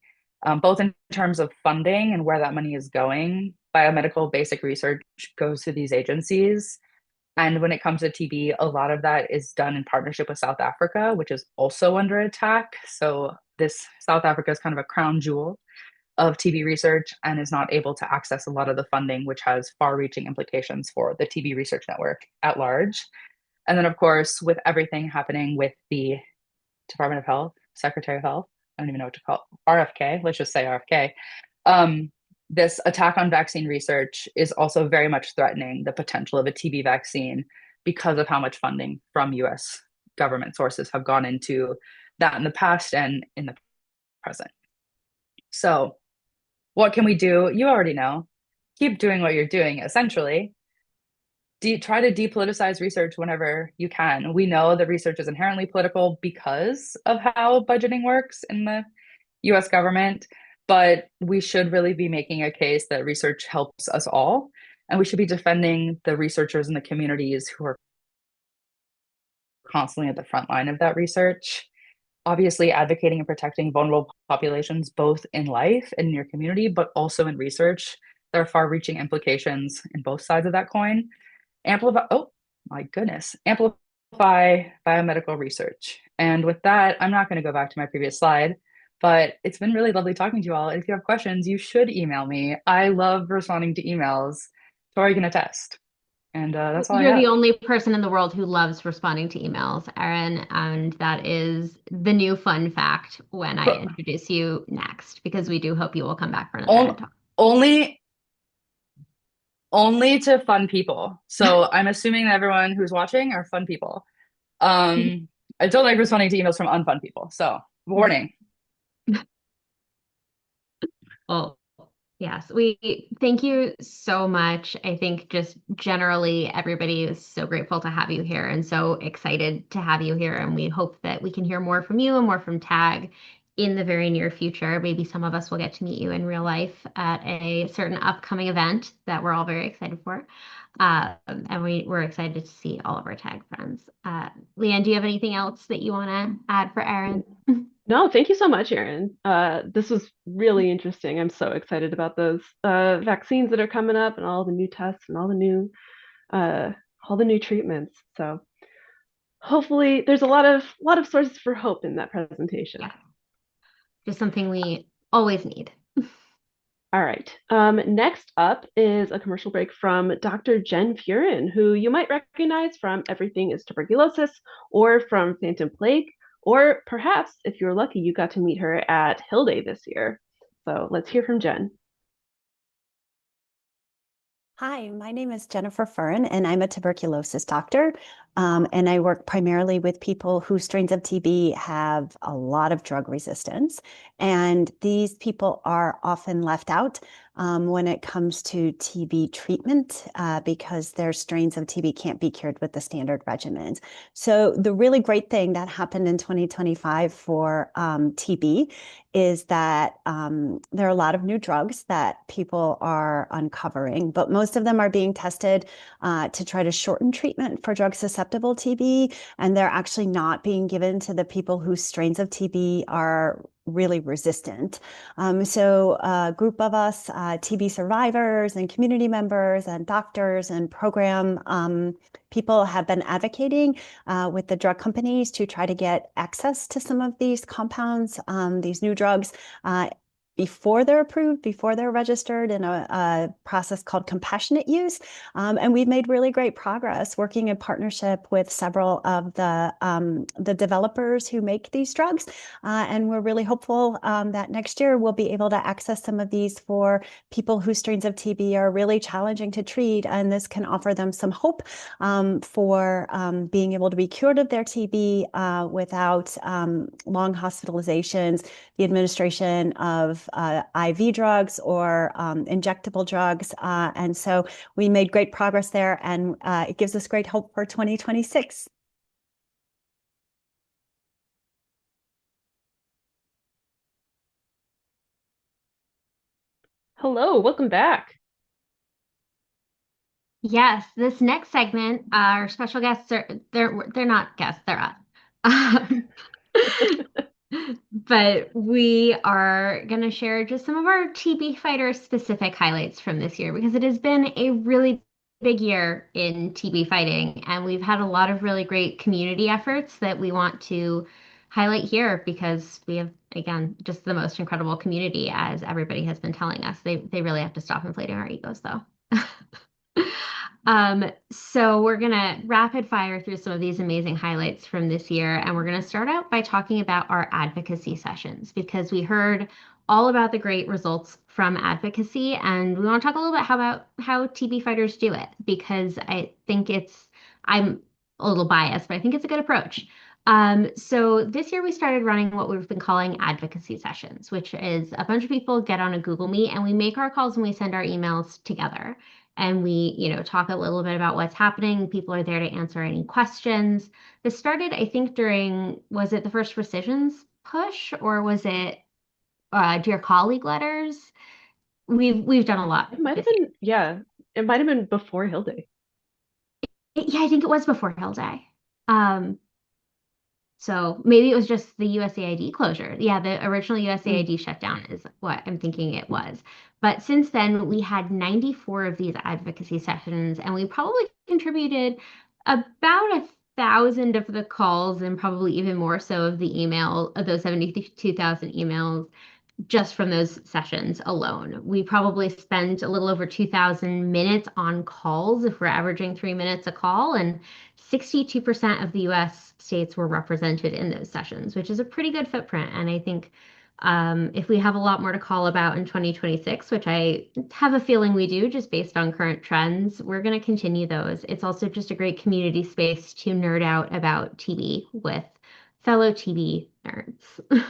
both in terms of funding and where that money is going. Biomedical basic research goes to these agencies. And when it comes to TB, a lot of that is done in partnership with South Africa, which is also under attack. So South Africa is kind of a crown jewel of TB research and is not able to access a lot of the funding, which has far-reaching implications for the TB research network at large. And then, of course, with everything happening with the Department of Health, Secretary of Health, I don't even know what to call it, RFK, let's just say RFK, this attack on vaccine research is also very much threatening the potential of a TB vaccine because of how much funding from US government sources have gone into that in the past and in the present. So what can we do? You already know. Keep doing what you're doing, essentially. Try to depoliticize research whenever you can. We know that research is inherently political because of how budgeting works in the US government, but we should really be making a case that research helps us all, and we should be defending the researchers and the communities who are constantly at the front line of that research. Obviously, advocating and protecting vulnerable populations, both in life and in your community, but also in research. There are far-reaching implications in both sides of that coin. Amplify biomedical research. And with that, I'm not going to go back to my previous slide, but it's been really lovely talking to you all. If you have questions, you should email me. I love responding to emails. Tori can attest. And that's all You're I have. the only person in the world who loves responding to emails, Erin, and that is the new fun fact when I introduce you next, because we do hope you will come back for another talk. Only to fun people. So I'm assuming that everyone who's watching are fun people. I don't like responding to emails from unfun people. So warning. Well, yes, we thank you so much. I think just generally everybody is so grateful to have you here and so excited to have you here. And we hope that we can hear more from you and more from TAG in the very near future. Maybe some of us will get to meet you in real life at a certain upcoming event that we're all very excited for. And we're excited to see all of our TAG friends. Leanne, do you have anything else that you want to add for Erin? No, thank you so much, Erin. This was really interesting. I'm so excited about those vaccines that are coming up and all the new tests and all the new treatments. So hopefully there's a lot of sources for hope in that presentation. Yeah. Just something we always need. All right. Next up is a commercial break from Dr. Jen Furin, who you might recognize from Everything is Tuberculosis or from Phantom Plague, or perhaps if you're lucky, you got to meet her at Hill Day this year. So let's hear from Jen. Hi, my name is Jennifer Furin, and I'm a tuberculosis doctor. And I work primarily with people whose strains of TB have a lot of drug resistance. And these people are often left out when it comes to TB treatment because their strains of TB can't be cured with the standard regimens. So the really great thing that happened in 2025 for TB is that there are a lot of new drugs that people are uncovering, but most of them are being tested to try to shorten treatment for drug-susceptible TB, and they're actually not being given to the people whose strains of TB are really resistant. So a group of us, TB survivors and community members and doctors and program people have been advocating with the drug companies to try to get access to some of these compounds, these new drugs, before they're approved, before they're registered in a process called compassionate use. And we've made really great progress working in partnership with several of the developers who make these drugs. And we're really hopeful that next year we'll be able to access some of these for people whose strains of TB are really challenging to treat. And this can offer them some hope for being able to be cured of their TB without long hospitalizations, the administration of IV drugs or injectable drugs. And so we made great progress there, and it gives us great hope for 2026. Hello, welcome back. Yes, this next segment, our special guests they're not guests, they're us. But we are going to share just some of our TB fighter specific highlights from this year, because it has been a really big year in TB fighting, and we've had a lot of really great community efforts that we want to highlight here because we have, again, just the most incredible community, as everybody has been telling us. They really have to stop inflating our egos, though. So we're gonna rapid fire through some of these amazing highlights from this year, and we're gonna start out by talking about our advocacy sessions because we heard all about the great results from advocacy, and we want to talk a little bit about how TB fighters do it because I think I'm a little biased, but I think it's a good approach. So this year we started running what we've been calling advocacy sessions, which is a bunch of people get on a Google Meet and we make our calls and we send our emails together. And we, talk a little bit about what's happening. People are there to answer any questions. This started, I think, was it the first rescissions push or was it Dear Colleague letters? We've done a lot. It might have been, yeah, it might have been before Hill Day. Yeah, I think it was before Hill Day. So maybe it was just the USAID closure. Yeah, the original USAID shutdown is what I'm thinking it was. But since then, we had 94 of these advocacy sessions, and we probably contributed about 1,000 of the calls and probably even more so of those 72,000 emails just from those sessions alone. We probably spend a little over 2,000 minutes on calls if we're averaging 3 minutes a call, and 62% of the US states were represented in those sessions, which is a pretty good footprint. And I think if we have a lot more to call about in 2026, which I have a feeling we do just based on current trends, we're going to continue those. It's also just a great community space to nerd out about TB with fellow TB nerds.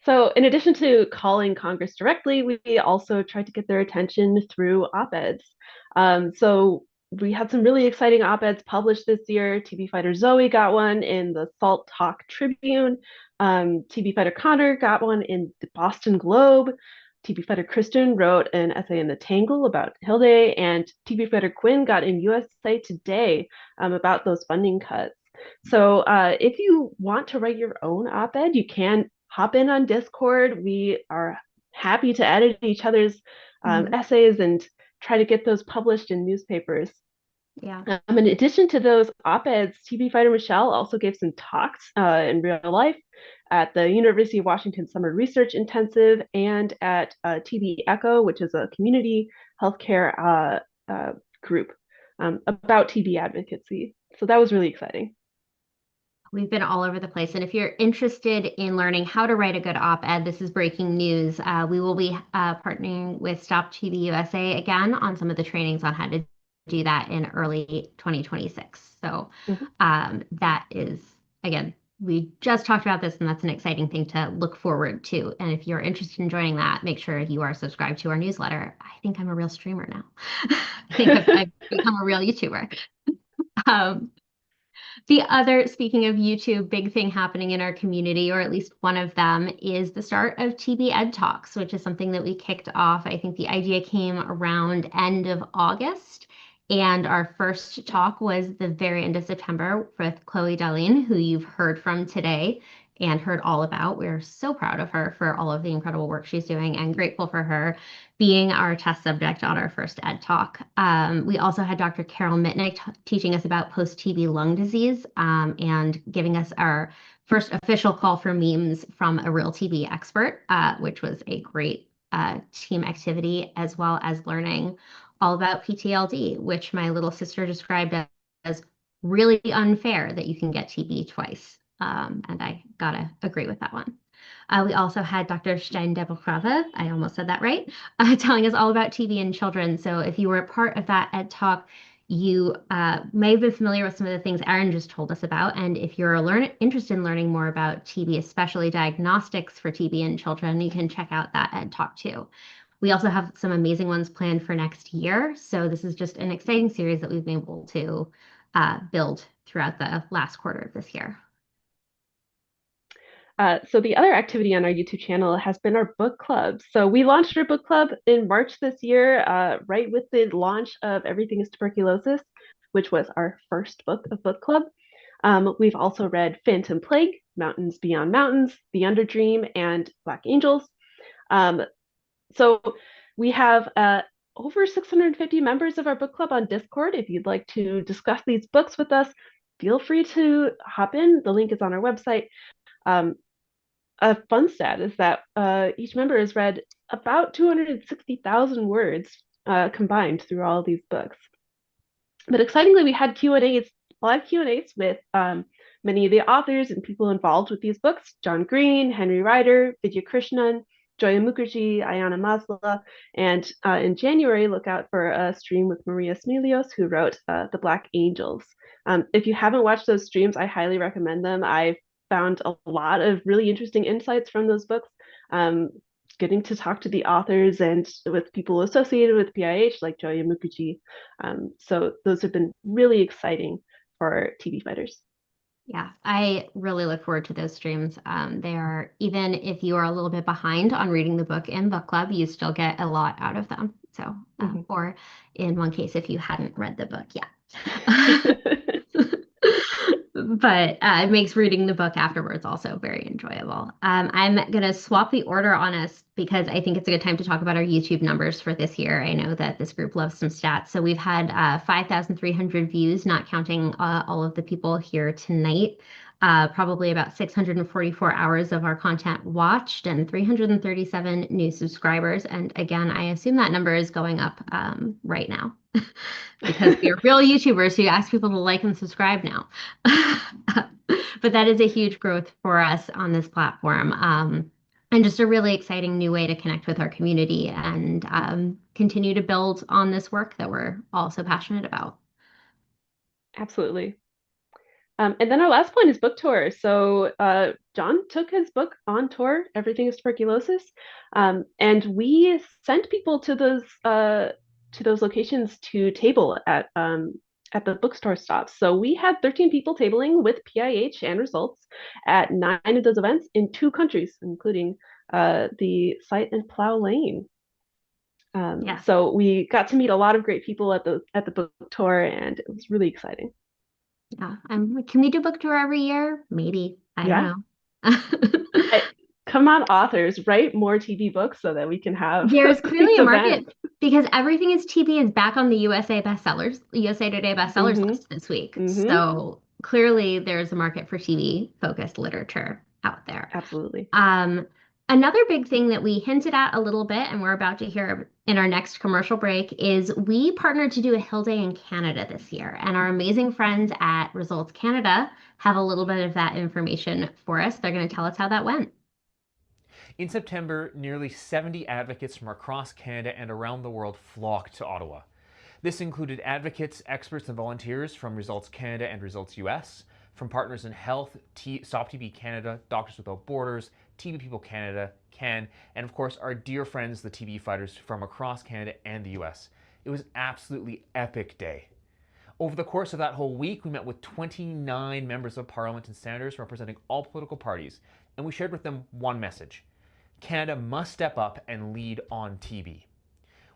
So in addition to calling Congress directly, we also tried to get their attention through op-eds. So we had some really exciting op-eds published this year. TB fighter Zoe got one in the Salt Talk Tribune. TB fighter Connor got one in the Boston Globe. TB fighter Kristen wrote an essay in the Tangle about Hill Day, and TB fighter Quinn got in USA Today about those funding cuts. So if you want to write your own op-ed, you can hop in on Discord. We are happy to edit each other's essays and try to get those published in newspapers. Yeah. In addition to those op-eds, TB fighter Michelle also gave some talks in real life at the University of Washington Summer Research Intensive and at TB Echo, which is a community healthcare group about TB advocacy. So that was really exciting. We've been all over the place. And if you're interested in learning how to write a good op-ed, this is breaking news. We will be partnering with Stop TB USA again on some of the trainings on how to do that in early 2026. So that is, again, we just talked about this and that's an exciting thing to look forward to. And if you're interested in joining that, make sure you are subscribed to our newsletter. I think I'm a real streamer now. I think I've become a real YouTuber. Speaking of YouTube, big thing happening in our community, or at least one of them, is the start of TB Ed Talks, which is something that we kicked off. I think the idea came around end of August, and our first talk was the very end of September with Chloe Darlene, who you've heard from today and heard all about. We're so proud of her for all of the incredible work she's doing and grateful for her being our test subject on our first Ed Talk. We also had Dr. Carol Mitnick teaching us about post-TB lung disease and giving us our first official call for memes from a real TB expert, which was a great team activity, as well as learning all about PTLD, which my little sister described as really unfair that you can get TB twice. And I gotta agree with that one. We also had Dr. Stein-Debelkrave, I almost said that right, telling us all about TB in children. So if you were a part of that Ed Talk, you may have been familiar with some of the things Erin just told us about. And if you're interested in learning more about TB, especially diagnostics for TB in children, you can check out that Ed Talk too. We also have some amazing ones planned for next year. So this is just an exciting series that we've been able to build throughout the last quarter of this year. So the other activity on our YouTube channel has been our book club. So we launched our book club in March this year, right with the launch of Everything is Tuberculosis, which was our first book of book club. We've also read Phantom Plague, Mountains Beyond Mountains, The Underdream, and Black Angels. So we have over 650 members of our book club on Discord. If you'd like to discuss these books with us, feel free to hop in. The link is on our website. A fun stat is that each member has read about 260,000 words combined through all of these books. But excitingly, we had Q&As, live Q&As with many of the authors and people involved with these books: John Green, Henry Ryder, Vidya Krishnan, Joya Mukherjee, Ayana Masla, and in January, look out for a stream with Maria Smelios, who wrote The Black Angels. If you haven't watched those streams, I highly recommend them. I found a lot of really interesting insights from those books. Getting to talk to the authors and with people associated with PIH, like Joya Mukherjee. So those have been really exciting for TB Fighters. Yeah, I really look forward to those streams. They are, even if you are a little bit behind on reading the book in book club, you still get a lot out of them. So, or in one case, if you hadn't read the book yet. But it makes reading the book afterwards also very enjoyable. I'm going to swap the order on us because I think it's a good time to talk about our YouTube numbers for this year. I know that this group loves some stats. So we've had 5,300 views, not counting all of the people here tonight. Probably about 644 hours of our content watched and 337 new subscribers. And again, I assume that number is going up right now because we are real YouTubers who ask people to like and subscribe now. But that is a huge growth for us on this platform. And just a really exciting new way to connect with our community and continue to build on this work that we're all so passionate about. Absolutely. And then our last point is book tour. So John took his book on tour, Everything is Tuberculosis, and we sent people to those locations to table at the bookstore stops. So we had 13 people tabling with PIH and results at 9 of those events in 2 countries, including the site in Plough Lane. So we got to meet a lot of great people at the book tour, and it was really exciting. Yeah, can we do book tour every year? Maybe. I don't know. Come on, authors, write more TB books so that we can have. There's clearly a market because Everything is TB is back on the USA Today bestsellers list this week. So clearly there's a market for TB focused literature out there. Absolutely. Another big thing that we hinted at a little bit, and we're about to hear in our next commercial break, is we partnered to do a Hill Day in Canada this year. And our amazing friends at Results Canada have a little bit of that information for us. They're going to tell us how that went. In September, nearly 70 advocates from across Canada and around the world flocked to Ottawa. This included advocates, experts, and volunteers from Results Canada and Results US, from Partners in Health, Stop TB Canada, Doctors Without Borders, TB People Canada, CAN, and of course our dear friends, the TB Fighters from across Canada and the US. It was an absolutely epic day. Over the course of that whole week, we met with 29 members of Parliament and senators representing all political parties, and we shared with them one message: Canada must step up and lead on TB.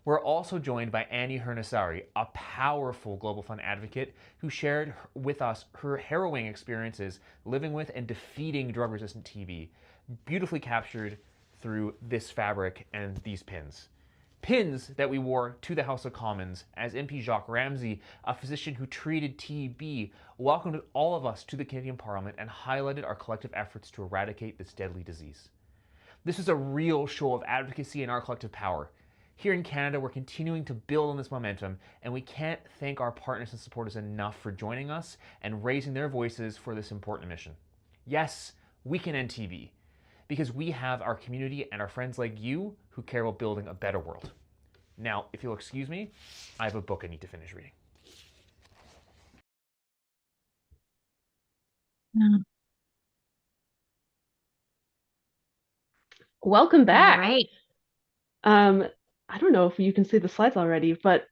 We're also joined by Annie Hernasari, a powerful Global Fund advocate who shared with us her harrowing experiences living with and defeating drug-resistant TB, beautifully captured through this fabric and these pins. Pins that we wore to the House of Commons as MP Jacques Ramsey, a physician who treated TB, welcomed all of us to the Canadian Parliament and highlighted our collective efforts to eradicate this deadly disease. This is a real show of advocacy and our collective power. Here in Canada, we're continuing to build on this momentum, and we can't thank our partners and supporters enough for joining us and raising their voices for this important mission. Yes, we can end TB, because we have our community and our friends like you who care about building a better world. Now, if you'll excuse me, I have a book I need to finish reading. Welcome back. All right. I don't know if you can see the slides already, but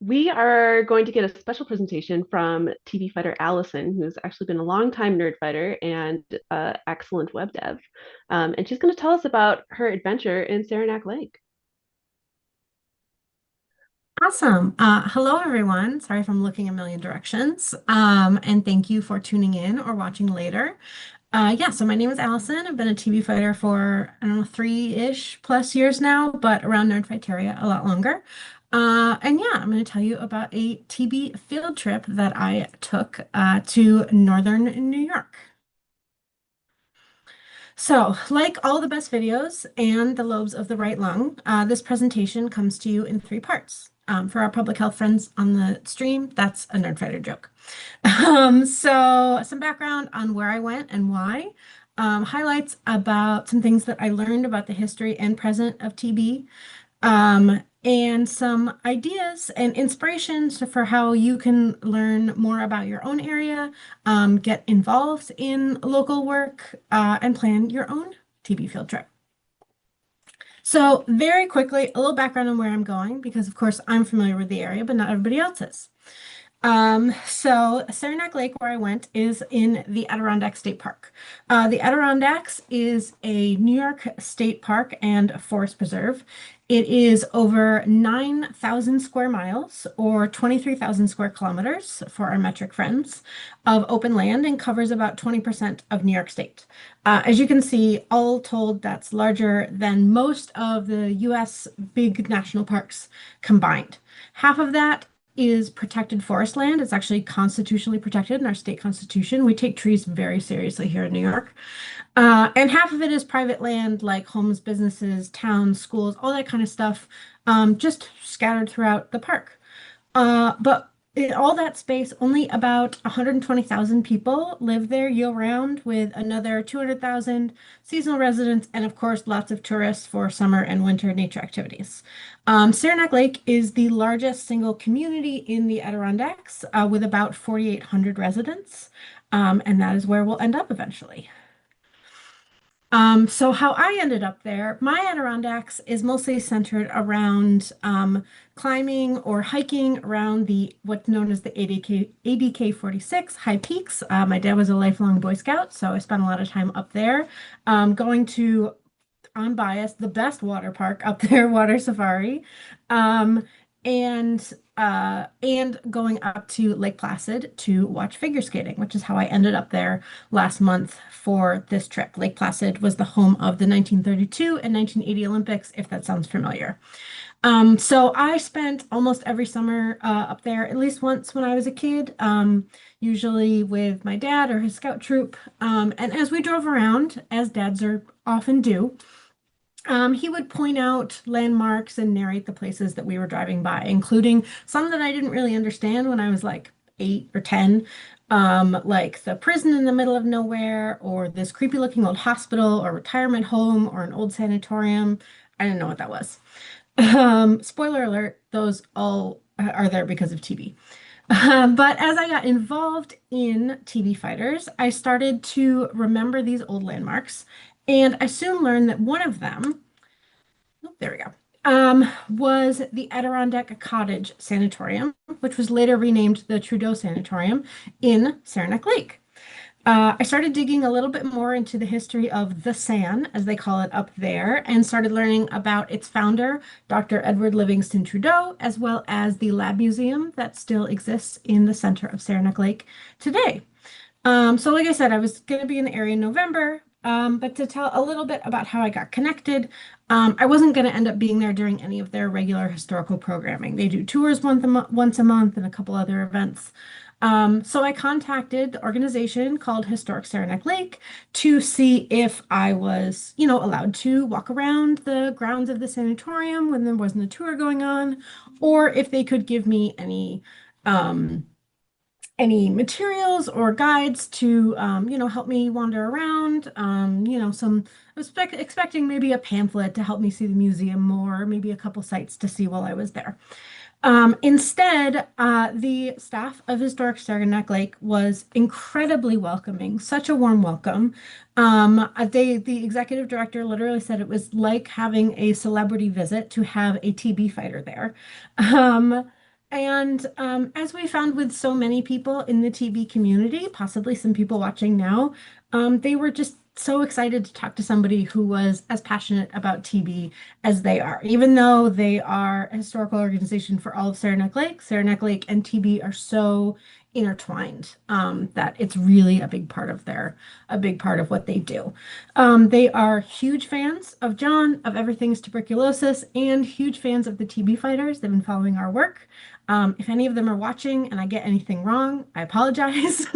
we are going to get a special presentation from TB fighter Allison, who's actually been a long-time nerd fighter and excellent web dev. And she's going to tell us about her adventure in Saranac Lake. Awesome. Hello, everyone. Sorry if I'm looking a million directions. And thank you for tuning in or watching later. So my name is Allison. I've been a TB fighter for, I don't know, 3-ish plus years now, but around Nerdfighteria a lot longer. And yeah, I'm going to tell you about a TB field trip that I took to northern New York. So, like all the best videos and the lobes of the right lung, this presentation comes to you in 3 parts. For our public health friends on the stream, that's a Nerdfighter joke. So some background on where I went and why, highlights about some things that I learned about the history and present of TB, and some ideas and inspirations for how you can learn more about your own area, get involved in local work, and plan your own TB field trip. So very quickly, a little background on where I'm going, because of course I'm familiar with the area, but not everybody else is. So Saranac Lake, where I went, is in the Adirondack State Park. The Adirondacks is a New York state park and a forest preserve. It is over 9,000 square miles, or 23,000 square kilometers for our metric friends, of open land, and covers about 20% of New York State. As you can see, all told, that's larger than most of the US big national parks combined. Half of that is protected forest land. It's actually constitutionally protected in our state constitution. We take trees very seriously here in New York. And half of it is private land, like homes, businesses, towns, schools, all that kind of stuff, just scattered throughout the park. But in all that space, only about 120,000 people live there year-round, with another 200,000 seasonal residents, and of course, lots of tourists for summer and winter nature activities. Saranac Lake is the largest single community in the Adirondacks, with about 4,800 residents, and that is where we'll end up eventually. So how I ended up there, my Adirondacks is mostly centered around climbing or hiking around the what's known as the ADK 46 high peaks. My dad was a lifelong Boy Scout, so I spent a lot of time up there, going to, I'm biased, the best water park up there, Water Safari, and going up to Lake Placid to watch figure skating, which is how I ended up there last month for this trip. Lake Placid was the home of the 1932 and 1980 Olympics, if that sounds familiar. So I spent almost every summer up there at least once when I was a kid, usually with my dad or his scout troop. And as we drove around, as dads often do, he would point out landmarks and narrate the places that we were driving by, including some that I didn't really understand when I was like 8 or 10, like the prison in the middle of nowhere, or this creepy looking old hospital or retirement home or an old sanatorium. I didn't know what that was. Spoiler alert, those all are there because of TB. But as I got involved in TB Fighters, I started to remember these old landmarks. And I soon learned that one of them, oh, there we go, was the Adirondack Cottage Sanatorium, which was later renamed the Trudeau Sanatorium in Saranac Lake. I started digging a little bit more into the history of the SAN, as they call it up there, and started learning about its founder, Dr. Edward Livingston Trudeau, as well as the lab museum that still exists in the center of Saranac Lake today. So like I said, I was going to be in the area in November. But to tell a little bit about how I got connected, I wasn't going to end up being there during any of their regular historical programming. They do tours once a month and a couple other events. So I contacted the organization called Historic Saranac Lake to see if I was, allowed to walk around the grounds of the sanatorium when there wasn't a tour going on, or if they could give me any materials or guides to, help me wander around. I was expecting maybe a pamphlet to help me see the museum more, maybe a couple sites to see while I was there. Instead, the staff of Historic Saranac Lake was incredibly welcoming, such a warm welcome. The executive director literally said it was like having a celebrity visit to have a TB fighter there. And as we found with so many people in the TB community, possibly some people watching now, they were just so excited to talk to somebody who was as passionate about TB as they are. Even though they are a historical organization for all of Saranac Lake and TB are so intertwined, that it's really a big part of what they do. They are huge fans of John, of Everything's Tuberculosis, and huge fans of the TB fighters. They've been following our work. If any of them are watching and I get anything wrong, I apologize.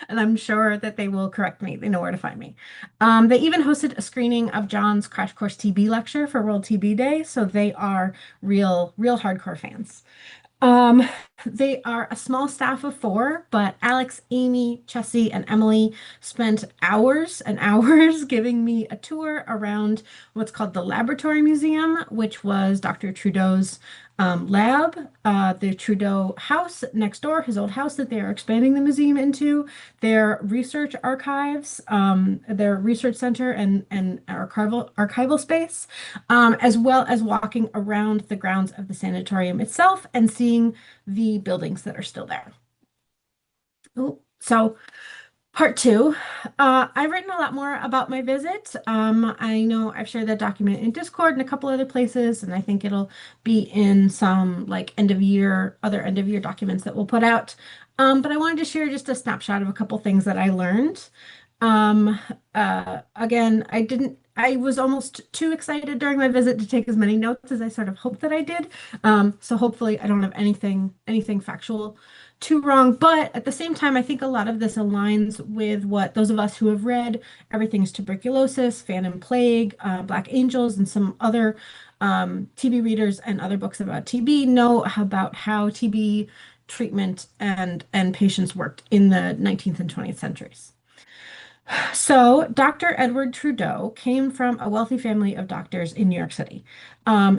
And I'm sure that they will correct me. They know where to find me. They even hosted a screening of John's Crash Course TB lecture for World TB Day. So they are real hardcore fans. They are a small staff of 4, but Alex, Amy, Chessie, and Emily spent hours and hours giving me a tour around what's called the Laboratory Museum, which was Dr. Trudeau's lab, the Trudeau house next door, his old house that they are expanding the museum into, their research archives, their research center and archival space, as well as walking around the grounds of the sanatorium itself and seeing the buildings that are still there. Ooh, so part 2, I've written a lot more about my visit. I know I've shared that document in Discord and a couple other places, and I think it'll be in some like other end of year documents that we'll put out. But I wanted to share just a snapshot of a couple things that I learned. Again, I was almost too excited during my visit to take as many notes as I sort of hoped that I did. So hopefully I don't have anything factual too wrong, but at the same time, I think a lot of this aligns with what those of us who have read Everything's Tuberculosis, Phantom Plague, Black Angels, and some other TB readers and other books about TB know about how TB treatment and patients worked in the 19th and 20th centuries. So Dr. Edward Trudeau came from a wealthy family of doctors in New York City.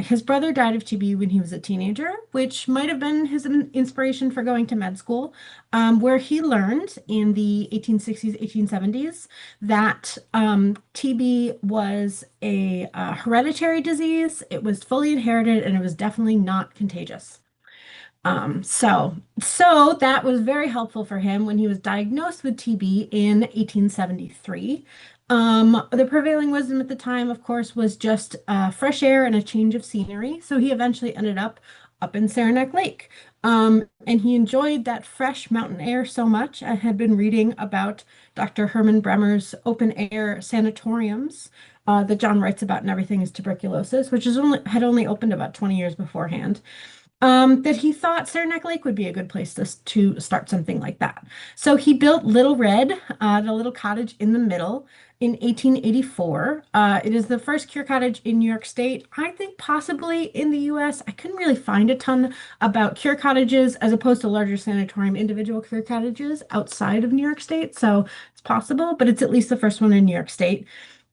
His brother died of TB when he was a teenager, which might have been his inspiration for going to med school, where he learned in the 1860s, 1870s that TB was a hereditary disease. It was fully inherited and it was definitely not contagious. So that was very helpful for him when he was diagnosed with TB in 1873. The prevailing wisdom at the time, of course, was just fresh air and a change of scenery. So he eventually ended up in Saranac Lake. And he enjoyed that fresh mountain air so much. I had been reading about Dr. Herman Bremer's open air sanatoriums that John writes about in Everything's Tuberculosis, which had only opened about 20 years beforehand. That he thought Saranac Lake would be a good place to start something like that. So he built Little Red, the little cottage in the middle, in 1884. It is the first cure cottage in New York State. I think possibly in the US. I couldn't really find a ton about cure cottages as opposed to larger sanatorium individual cure cottages outside of New York State. So it's possible, but it's at least the first one in New York State.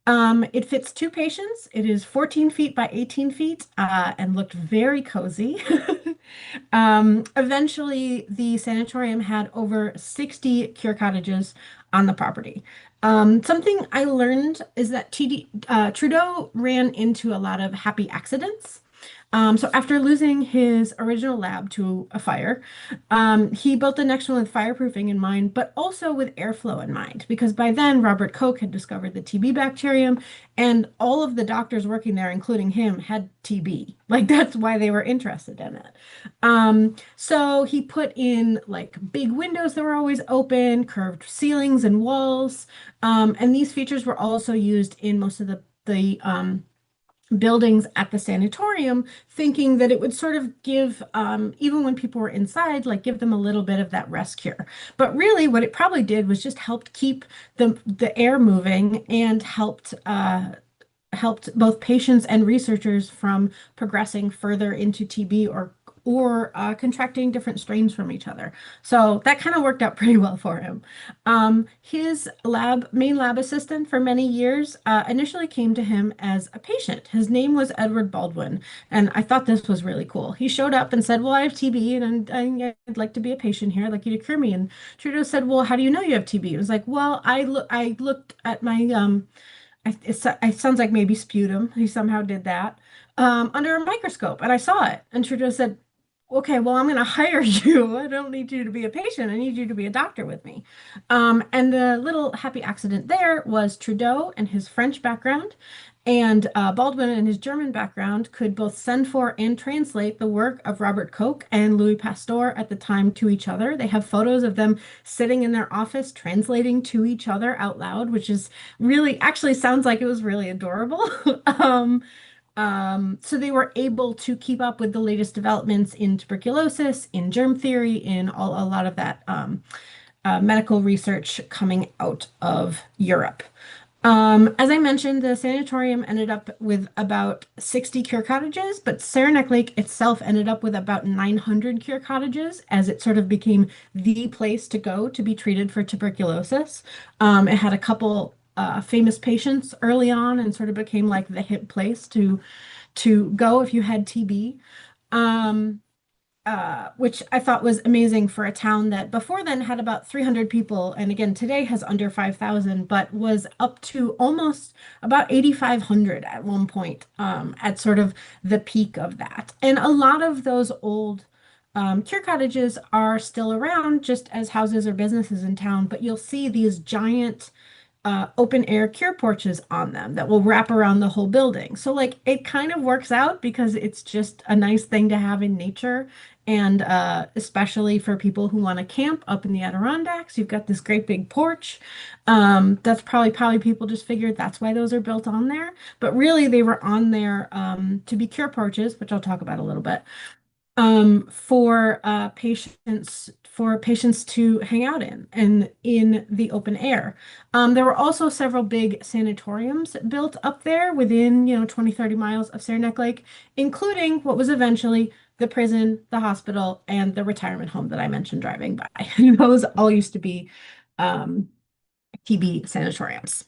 It fits 2 patients. It is 14 feet by 18 feet and looked very cozy. Eventually, the sanatorium had over 60 cure cottages on the property. Something I learned is that Trudeau ran into a lot of happy accidents. So after losing his original lab to a fire, he built the next one with fireproofing in mind, but also with airflow in mind, because by then Robert Koch had discovered the TB bacterium, and all of the doctors working there, including him, had TB. Like that's why they were interested in it. So he put in like big windows that were always open, curved ceilings and walls, and these features were also used in most of the buildings at the sanatorium, thinking that it would sort of give, even when people were inside, like give them a little bit of that rest cure. But really what it probably did was just helped keep the air moving and helped both patients and researchers from progressing further into TB or contracting different strains from each other. So that kind of worked out pretty well for him. His main lab assistant for many years initially came to him as a patient. His name was Edward Baldwin, and I thought this was really cool. He showed up and said, well, I have TB and I'd like to be a patient here. I'd like you to cure me. And Trudeau said, well, how do you know you have TB? It was like, well, I looked at my, it sounds like maybe sputum. He somehow did that under a microscope, and I saw it. And Trudeau said, okay, well, I'm going to hire you. I don't need you to be a patient. I need you to be a doctor with me. And the little happy accident there was Trudeau and his French background And Baldwin and his German background could both send for and translate the work of Robert Koch and Louis Pasteur at the time to each other. They have photos of them sitting in their office translating to each other out loud, which is really actually sounds like it was really adorable. So they were able to keep up with the latest developments in tuberculosis, in germ theory, in a lot of that medical research coming out of Europe. As I mentioned, the sanatorium ended up with about 60 cure cottages, but Saranac Lake itself ended up with about 900 cure cottages as it sort of became the place to go to be treated for tuberculosis. It had a couple famous patients early on and sort of became like the hip place to go if you had TB. Which I thought was amazing for a town that before then had about 300 people, and again today has under 5,000, but was up to almost about 8,500 at one point, at sort of the peak of that. And a lot of those old cure cottages are still around just as houses or businesses in town, but you'll see these giant open air cure porches on them that will wrap around the whole building. So like it kind of works out because it's just a nice thing to have in nature. And especially for people who want to camp up in the Adirondacks, you've got this great big porch. That's probably people just figured that's why those are built on there. But really they were on there to be cure porches, which I'll talk about a little bit, for patients to hang out in and in the open air. There were also several big sanatoriums built up there within 20, 30 miles of Saranac Lake, including what was eventually the prison, the hospital, and the retirement home that I mentioned driving by. Those all used to be TB sanatoriums.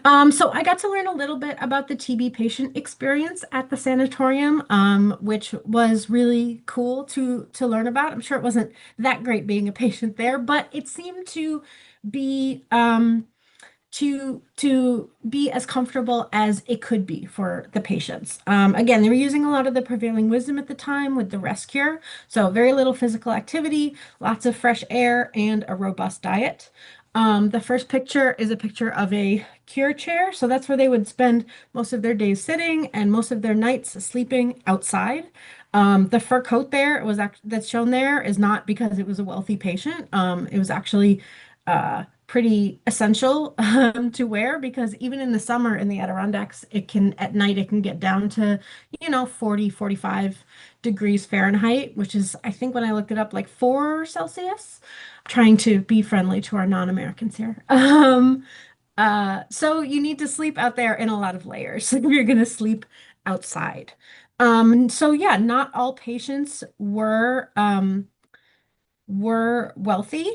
So I got to learn a little bit about the TB patient experience at the sanatorium, which was really cool to learn about. I'm sure it wasn't that great being a patient there, but it seemed to be to be as comfortable as it could be for the patients. Again, they were using a lot of the prevailing wisdom at the time with the rest cure, so very little physical activity, lots of fresh air, and a robust diet. The first picture is a picture of a cure chair. So that's where they would spend most of their days sitting and most of their nights sleeping outside. The fur coat there that's shown there is not because it was a wealthy patient. It was actually pretty essential to wear because even in the summer in the Adirondacks, at night it can get down to 40, 45 degrees Fahrenheit, which is, I think when I looked it up, like 4 Celsius. Trying to be friendly to our non-Americans here. So you need to sleep out there in a lot of layers if you're going to sleep outside. So yeah, not all patients were wealthy.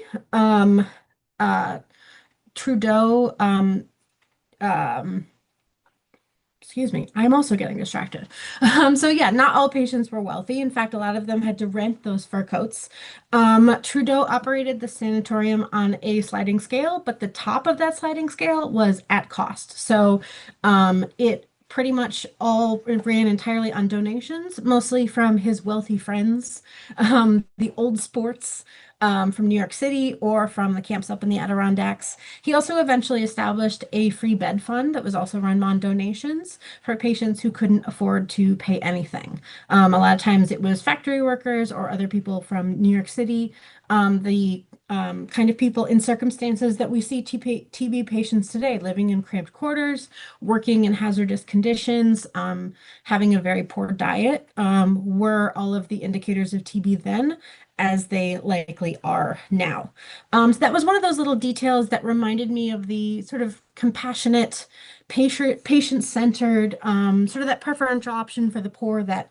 Trudeau, excuse me, I'm also getting distracted. So yeah, not all patients were wealthy. In fact, a lot of them had to rent those fur coats. Trudeau operated the sanatorium on a sliding scale, but the top of that sliding scale was at cost. So it pretty much all ran entirely on donations, mostly from his wealthy friends, the old sports from New York City or from the camps up in the Adirondacks. He also eventually established a free bed fund that was also run on donations for patients who couldn't afford to pay anything. A lot of times it was factory workers or other people from New York City, the kind of people in circumstances that we see TB patients today, living in cramped quarters, working in hazardous conditions, having a very poor diet, were all of the indicators of TB then, as they likely are now. So that was one of those little details that reminded me of the sort of compassionate, patient-centered, sort of that preferential option for the poor that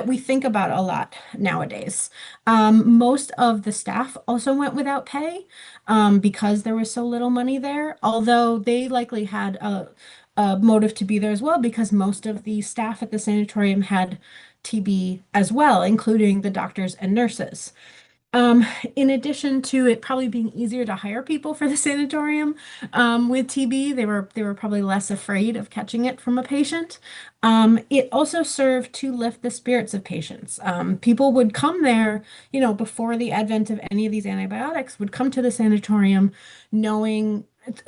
we think about a lot nowadays. Most of the staff also went without pay because there was so little money there, although they likely had a motive to be there as well because most of the staff at the sanatorium had TB as well, including the doctors and nurses. In addition to it probably being easier to hire people for the sanatorium with TB, they were probably less afraid of catching it from a patient. It also served to lift the spirits of patients. People would come there, before the advent of any of these antibiotics, would come to the sanatorium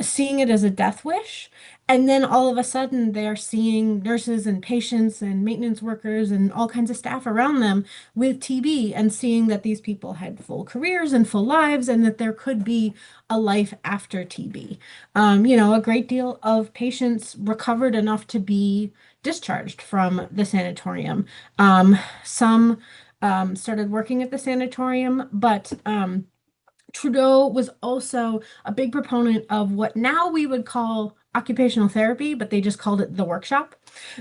seeing it as a death wish And then all of a sudden, they're seeing nurses and patients and maintenance workers and all kinds of staff around them with TB and seeing that these people had full careers and full lives and that there could be a life after TB. A great deal of patients recovered enough to be discharged from the sanatorium. Some started working at the sanatorium, but Trudeau was also a big proponent of what now we would call occupational therapy, but they just called it the workshop,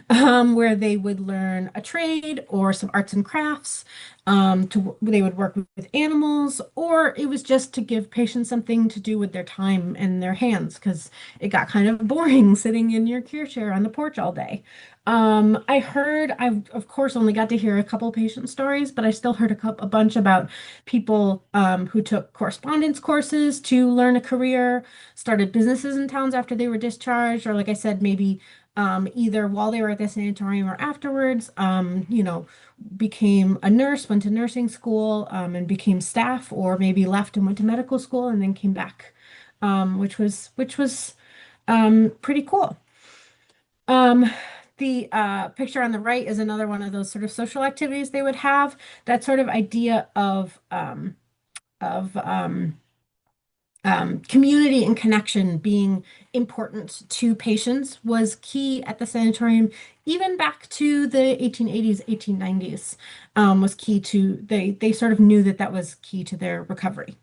where they would learn a trade or some arts and crafts. They would work with animals, or it was just to give patients something to do with their time and their hands, because it got kind of boring sitting in your cure chair on the porch all day. I of course only got to hear a couple patient stories, but I still heard a bunch about people who took correspondence courses to learn a career, started businesses in towns after they were discharged, or like I said, maybe either while they were at the sanatorium or afterwards, became a nurse, went to nursing school, and became staff, or maybe left and went to medical school and then came back, which was pretty cool. The picture on the right is another one of those sort of social activities they would have. That sort of idea of community and connection being important to patients was key at the sanatorium, even back to the 1880s, 1890s, was key to, they sort of knew that that was key to their recovery.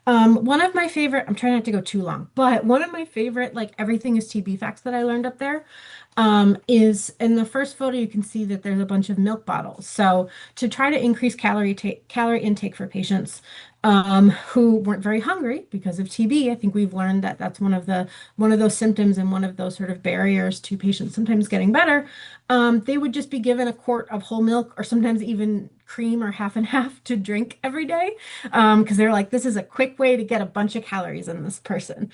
One of my favorite, I'm trying not to go too long, but one of my favorite, like everything is TB facts that I learned up there, is in the first photo, you can see that there's a bunch of milk bottles. So to try to increase calorie intake for patients who weren't very hungry because of TB, I think we've learned that that's one of those symptoms and one of those sort of barriers to patients sometimes getting better. They would just be given a quart of whole milk or sometimes even cream or half and half to drink every day, because they're like, this is a quick way to get a bunch of calories in this person.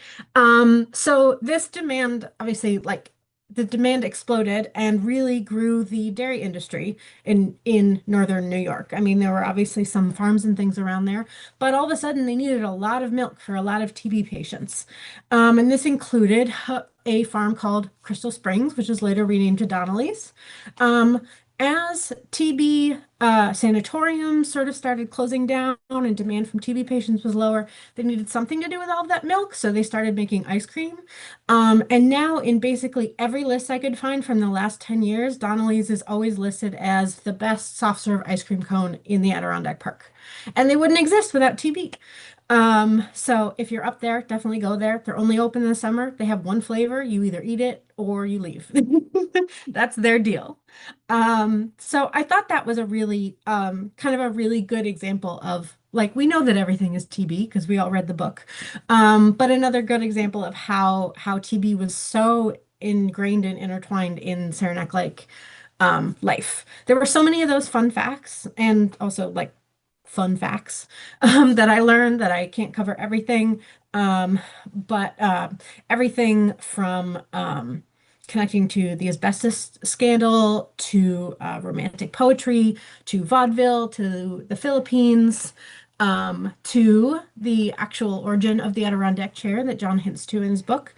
So this demand, obviously, like the demand exploded and really grew the dairy industry in northern New York. I mean, there were obviously some farms and things around there, but all of a sudden they needed a lot of milk for a lot of TB patients. And this included a farm called Crystal Springs, which was later renamed to Donnelly's. As TB sanatoriums sort of started closing down and demand from TB patients was lower, they needed something to do with all of that milk, so they started making ice cream. And now in basically every list I could find from the last 10 years, Donnelly's is always listed as the best soft serve ice cream cone in the Adirondack Park. And they wouldn't exist without TB. So if you're up there, definitely go there. They're only open in the summer. They have one flavor. You either eat it or you leave. That's their deal. So I thought that was a really kind of a really good example of, like, we know that everything is TB because we all read the book. But another good example of how TB was so ingrained and intertwined in Saranac Lake life. There were so many of those fun facts and also like fun facts that I learned that I can't cover everything. But everything from connecting to the asbestos scandal to romantic poetry to vaudeville to the Philippines to the actual origin of the Adirondack chair that John hints to in his book.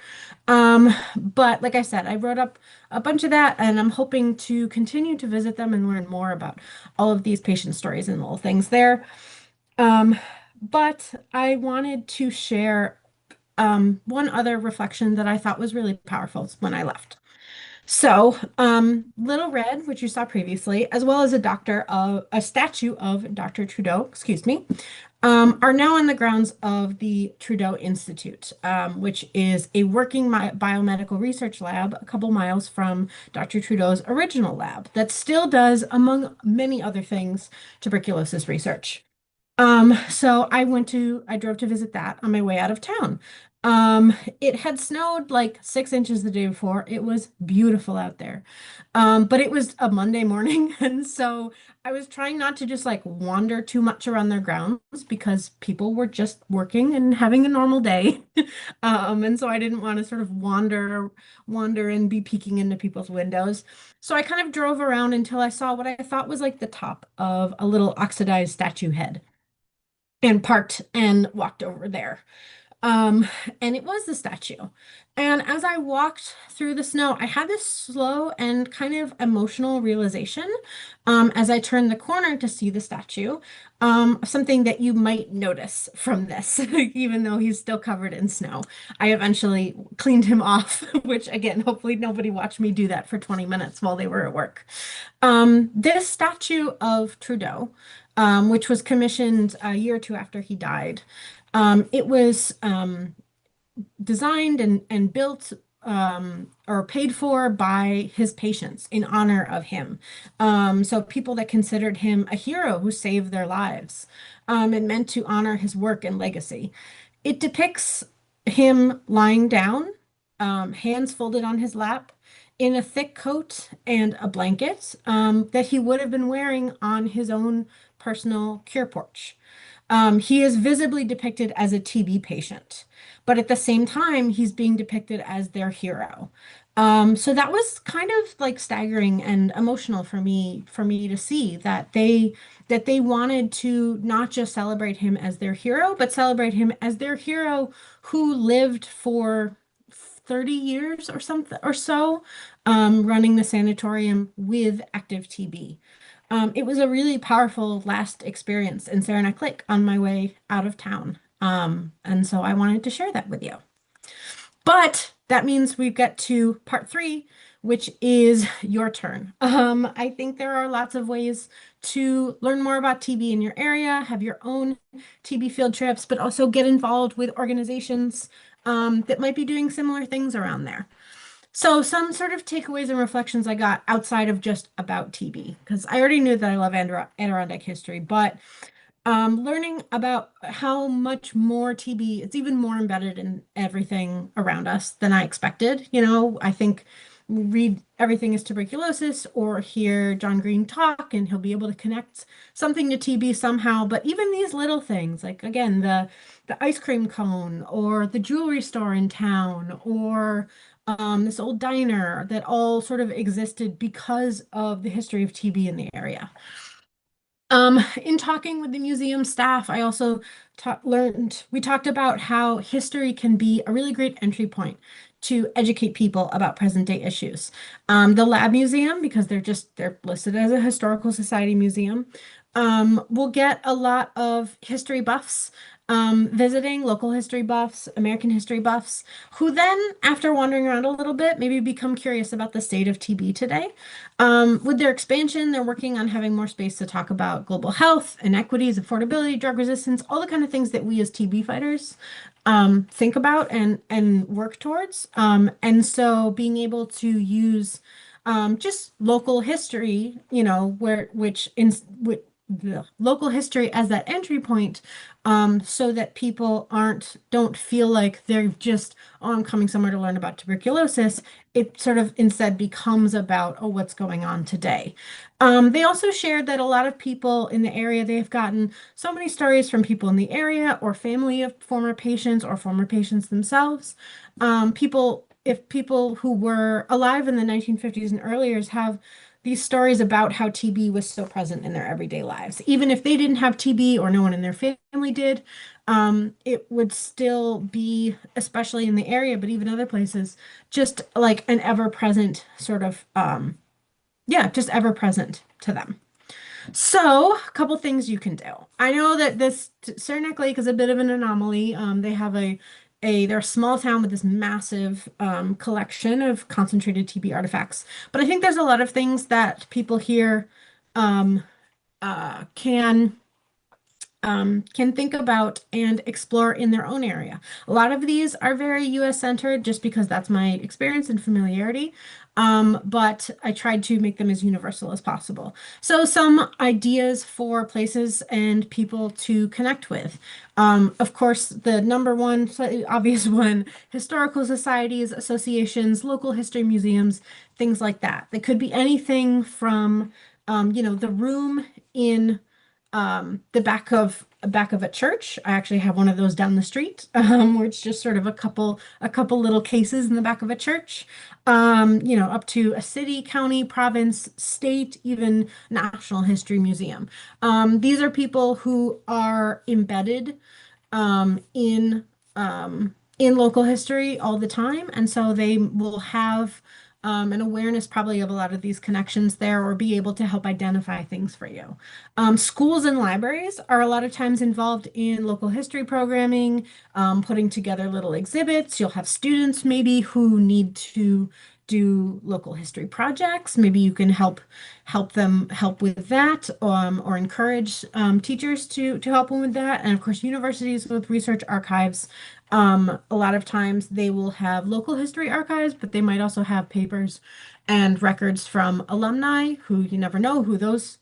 But like I said, I wrote up a bunch of that and I'm hoping to continue to visit them and learn more about all of these patient stories and little things there. But I wanted to share one other reflection that I thought was really powerful when I left. So, Little Red, which you saw previously, as well as a statue of Dr. Trudeau, excuse me, are now on the grounds of the Trudeau Institute, which is a working biomedical research lab a couple miles from Dr. Trudeau's original lab that still does, among many other things, tuberculosis research. So I drove to visit that on my way out of town. It had snowed like 6 inches the day before. It was beautiful out there. But it was a Monday morning, and so I was trying not to just like wander too much around their grounds because people were just working and having a normal day. And so I didn't want to sort of wander and be peeking into people's windows. So I kind of drove around until I saw what I thought was like the top of a little oxidized statue head and parked and walked over there. And it was the statue. And as I walked through the snow, I had this slow and kind of emotional realization as I turned the corner to see the statue, something that you might notice from this, even though he's still covered in snow. I eventually cleaned him off, which again, hopefully nobody watched me do that for 20 minutes while they were at work. This statue of Trudeau, which was commissioned a year or two after he died, it was designed and built or paid for by his patients in honor of him. So people that considered him a hero who saved their lives. It meant to honor his work and legacy. It depicts him lying down, hands folded on his lap, in a thick coat and a blanket that he would have been wearing on his own personal cure porch. He is visibly depicted as a TB patient, but at the same time, he's being depicted as their hero. So that was kind of like staggering and emotional for me to see that they wanted to not just celebrate him as their hero, but celebrate him as their hero who lived for 30 years or something or so, running the sanatorium with active TB. It was a really powerful last experience in Saranac Lake on my way out of town. And so I wanted to share that with you. But that means we get to part 3, which is your turn. I think there are lots of ways to learn more about TB in your area, have your own TB field trips, but also get involved with organizations that might be doing similar things around there. So some sort of takeaways and reflections I got outside of just about TB, because I already knew that I love Adirondack history, but learning about how much more TB, it's even more embedded in everything around us than I expected. You know, I think read Everything is Tuberculosis or hear John Green talk and he'll be able to connect something to TB somehow. But even these little things, like again, the ice cream cone or the jewelry store in town or this old diner that all sort of existed because of the history of TB in the area. In talking with the museum staff, I also we talked about how history can be a really great entry point to educate people about present day issues. The Lab Museum, because they're listed as a historical society museum, will get a lot of history buffs visiting, local history buffs, American history buffs, who then, after wandering around a little bit, maybe become curious about the state of TB today. With their expansion, they're working on having more space to talk about global health, inequities, affordability, drug resistance, all the kind of things that we as TB fighters think about and work towards. And so being able to use just local history, you know, which the local history as that entry point, so that people don't feel like they're just, oh, I'm coming somewhere to learn about tuberculosis. It sort of instead becomes about, oh, what's going on today. They also shared that a lot of people in the area, they've gotten so many stories from people in the area or family of former patients or former patients themselves. If people who were alive in the 1950s and earlier have these stories about how TB was so present in their everyday lives. Even if they didn't have TB or no one in their family did, it would still be, especially in the area, but even other places, just like an ever-present sort of, just ever-present to them. So, a couple things you can do. I know that this Saranac Lake is a bit of an anomaly. They have they're a small town with this massive collection of concentrated TB artifacts. But I think there's a lot of things that people here can think about and explore in their own area. A lot of these are very US centered just because that's my experience and familiarity. But I tried to make them as universal as possible. So some ideas for places and people to connect with. Of course, the number one, slightly obvious one, historical societies, associations, local history museums, things like that. They could be anything from, the room in the back of a church. I actually have one of those down the street, where it's just sort of a couple little cases in the back of a church, up to a city, county, province, state, even national history museum. These are people who are embedded in in local history all the time, and so they will have an awareness probably of a lot of these connections there, or be able to help identify things for you. Schools and libraries are a lot of times involved in local history programming, putting together little exhibits. You'll have students maybe who need to do local history projects. Maybe you can help them help with that, or encourage teachers to help them with that. And of course, universities with research archives. A lot of times they will have local history archives, but they might also have papers and records from alumni who you never know who those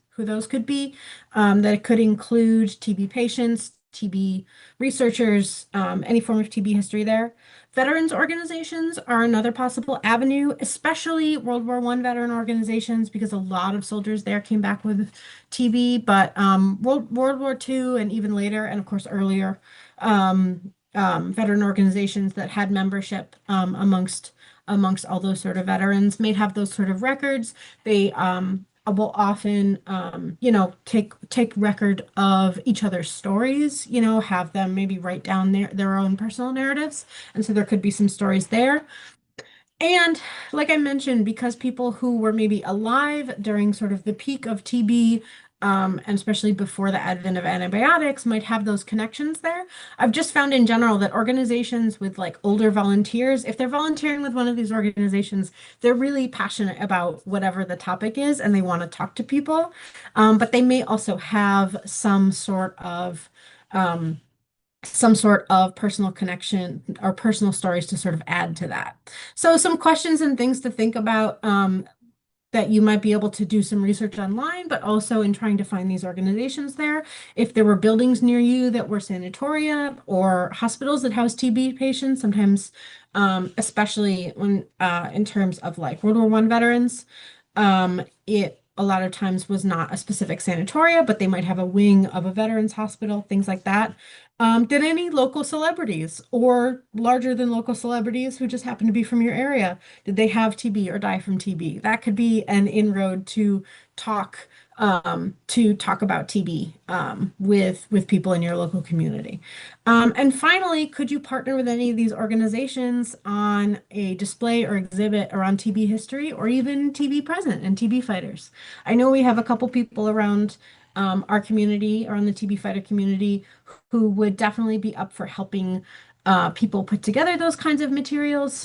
could be. That could include TB patients, TB researchers, any form of TB history there. Veterans organizations are another possible avenue, especially World War I veteran organizations, because a lot of soldiers there came back with TB, but World War II and even later, and of course earlier, veteran organizations that had membership amongst all those sort of veterans may have those sort of records. They will often take record of each other's stories, have them maybe write down their own personal narratives, and so there could be some stories there. And like I mentioned, because people who were maybe alive during sort of the peak of TB, and especially before the advent of antibiotics, might have those connections there. I've just found in general that organizations with like older volunteers, if they're volunteering with one of these organizations, they're really passionate about whatever the topic is and they want to talk to people. But they may also have some sort of personal connection or personal stories to sort of add to that. So some questions and things to think about, that you might be able to do some research online, but also in trying to find these organizations there. If there were buildings near you that were sanatoria or hospitals that house TB patients, sometimes, especially when in terms of like World War I veterans, it a lot of times was not a specific sanatoria, but they might have a wing of a veterans hospital, things like that. Did any local celebrities or larger than local celebrities who just happen to be from your area, did they have TB or die from TB? That could be an inroad to talk about TB with people in your local community. And finally, could you partner with any of these organizations on a display or exhibit around TB history, or even TB present and TB fighters? I know we have a couple people around our community, around the TB fighter community, who would definitely be up for helping people put together those kinds of materials,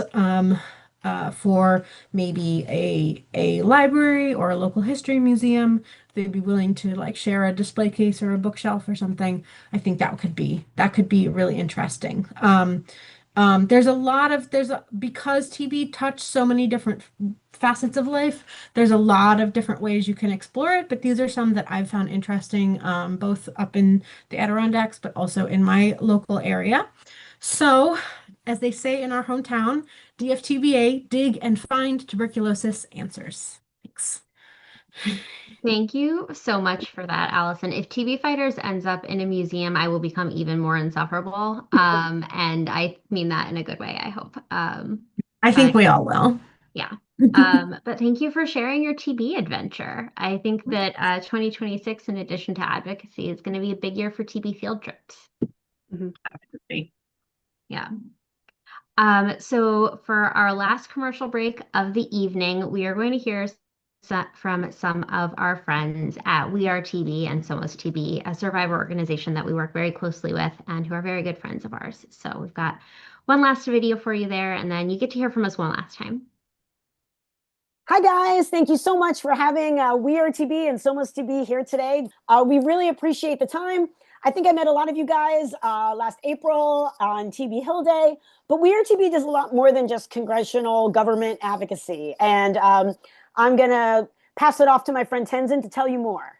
for maybe a library or a local history museum. They'd be willing to like share a display case or a bookshelf or something. I think that could be really interesting. Because TB touched so many different facets of life, there's a lot of different ways you can explore it, but these are some that I've found interesting, both up in the Adirondacks, but also in my local area. So, as they say in our hometown, DFTBA, dig and find tuberculosis answers. Thanks. Thank you so much for that, Allison. If TB Fighters ends up in a museum, I will become even more insufferable. And I mean that in a good way, I hope. I think we all will. Yeah. But thank you for sharing your TB adventure. I think that 2026, in addition to advocacy, is going to be a big year for TB field trips. Absolutely. Yeah. So for our last commercial break of the evening, we are going to hear from some of our friends at We Are TB and Somos TB, a survivor organization that we work very closely with and who are very good friends of ours. So we've got one last video for you there, and then you get to hear from us one last time. Hi guys, thank you so much for having We Are TB and Somos TB here today. We really appreciate the time. I think I met a lot of you guys last April on TB Hill Day, but We Are TB does a lot more than just congressional government advocacy. And I'm gonna pass it off to my friend Tenzin to tell you more.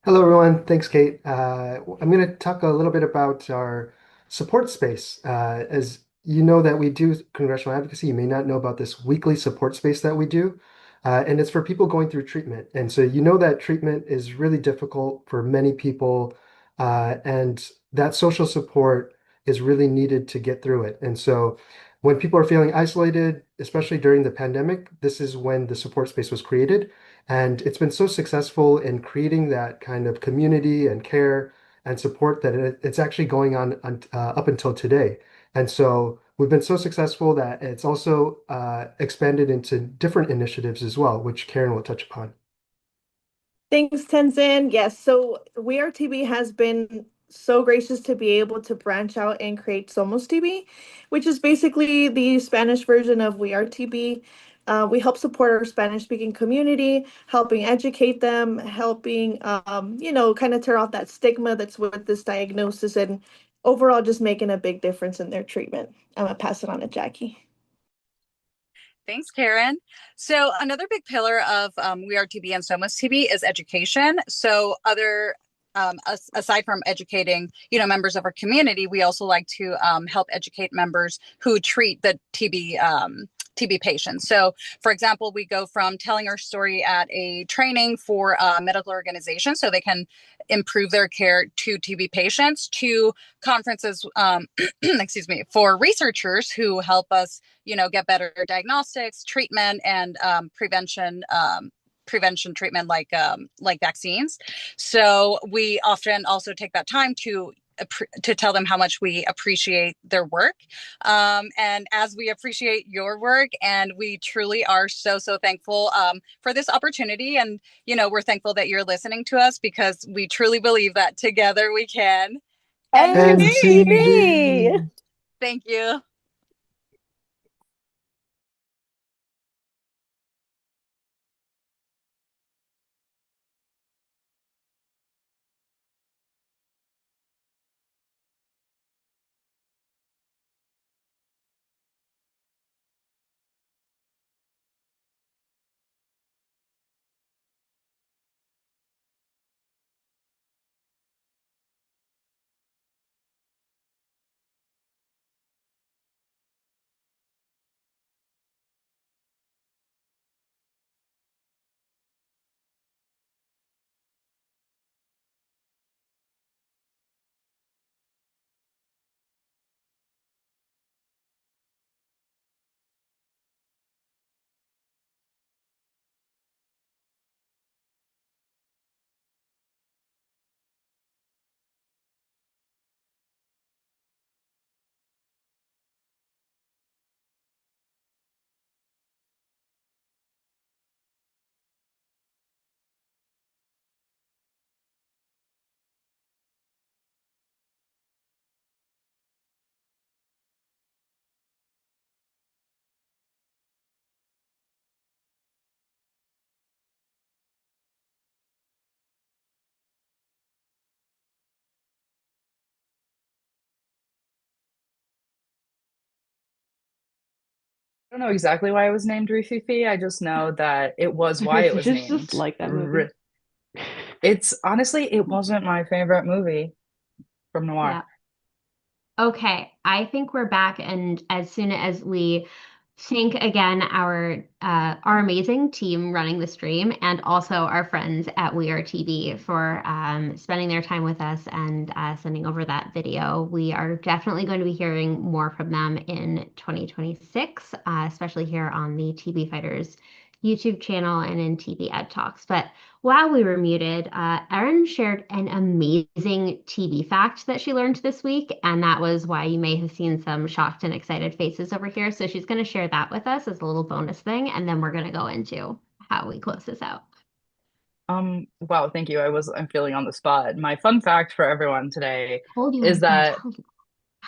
Hello, everyone. Thanks, Kate. I'm going to talk a little bit about our support space. As you know that we do congressional advocacy, you may not know about this weekly support space that we do. And it's for people going through treatment. And so you know that treatment is really difficult for many people, and that social support is really needed to get through it. And so when people are feeling isolated, especially during the pandemic, this is when the support space was created. And it's been so successful in creating that kind of community and care and support that it's actually going on up until today. And so we've been so successful that it's also expanded into different initiatives as well, which Karen will touch upon. Thanks, Tenzin. Yes, so We Are TB has been so gracious to be able to branch out and create Somos TB, which is basically the Spanish version of We Are TB. We help support our Spanish-speaking community, helping educate them, helping, kind of tear off that stigma that's with this diagnosis, and overall just making a big difference in their treatment. I'm gonna pass it on to Jackie. Thanks, Karen. So another big pillar of We Are TB and Somos TB is education. So aside from educating, members of our community, we also like to help educate members who treat the TB patients. So, for example, we go from telling our story at a training for a medical organization so they can improve their care to TB patients, to conferences, excuse me, for researchers who help us, get better diagnostics, treatment, and prevention treatment like vaccines. So we often also take that time to tell them how much we appreciate their work. And as we appreciate your work, and we truly are so thankful for this opportunity. And, we're thankful that you're listening to us, because we truly believe that together we can. And TB. Thank you. I don't know exactly why it was named Rififi. I just know that it was why it was named. Just like that movie. It's honestly, it wasn't my favorite movie from noir. Yeah. Okay, I think we're back, and as soon as we thank again our amazing team running the stream, and also our friends at We Are TV for spending their time with us and sending over that video. We are definitely going to be hearing more from them in 2026, especially here on the TBFighters YouTube channel and in TB Ed Talks. But while we were muted, Erin shared an amazing TB fact that she learned this week, and that was why you may have seen some shocked and excited faces over here. So she's going to share that with us as a little bonus thing, and then we're going to go into how we close this out. Wow, thank you. I'm feeling on the spot. My fun fact for everyone today is that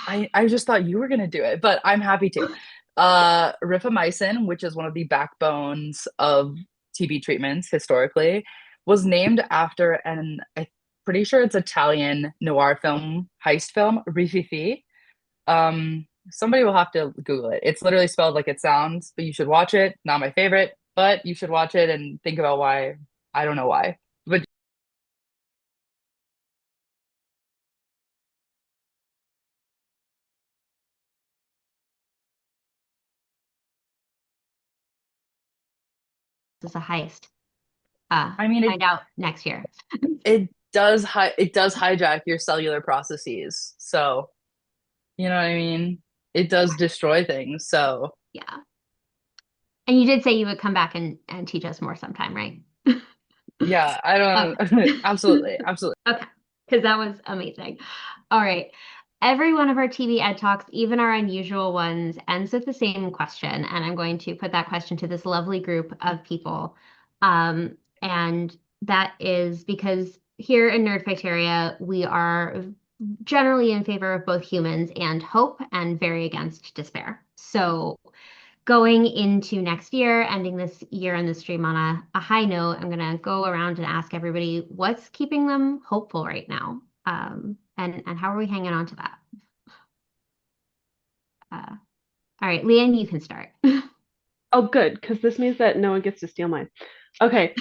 I just thought you were going to do it, but I'm happy to. Rifamycin, which is one of the backbones of TB treatments historically, was named after I'm pretty sure it's Italian noir film, heist film, Rififi. Somebody will have to Google it. It's literally spelled like it sounds, but you should watch it. Not my favorite, but you should watch it and think about why. I don't know why, but It's a heist. I mean, find out next year. It does hijack your cellular processes. So, you know what I mean? It does destroy things. So, yeah. And you did say you would come back and teach us more sometime, right? yeah, I don't Okay. absolutely. Okay. because that was amazing. All right. Every one of our TV Ed Talks, even our unusual ones, ends with the same question. And I'm going to put that question to this lovely group of people. And that is because here in Nerdfighteria, we are generally in favor of both humans and hope and very against despair. So going into next year, ending this year on the stream on a high note, I'm going to go around and ask everybody what's keeping them hopeful right now, and how are we hanging on to that? All right, Leanne, you can start. Oh, good, because this means that no one gets to steal mine. Okay,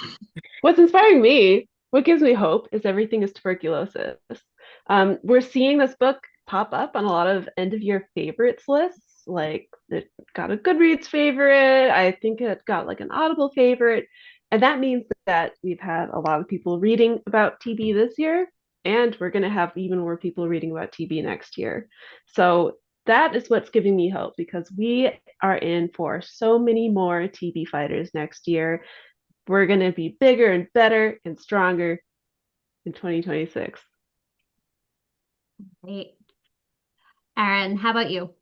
what's inspiring me, what gives me hope is Everything is Tuberculosis. We're seeing this book pop up on a lot of end of year favorites lists. Like it got a Goodreads favorite. I think it got like an Audible favorite. And that means that we've had a lot of people reading about TB this year, and we're going to have even more people reading about TB next year. So that is what's giving me hope, because we are in for so many more TB fighters next year. We're going to be bigger and better and stronger in 2026. Great. Aaron, how about you?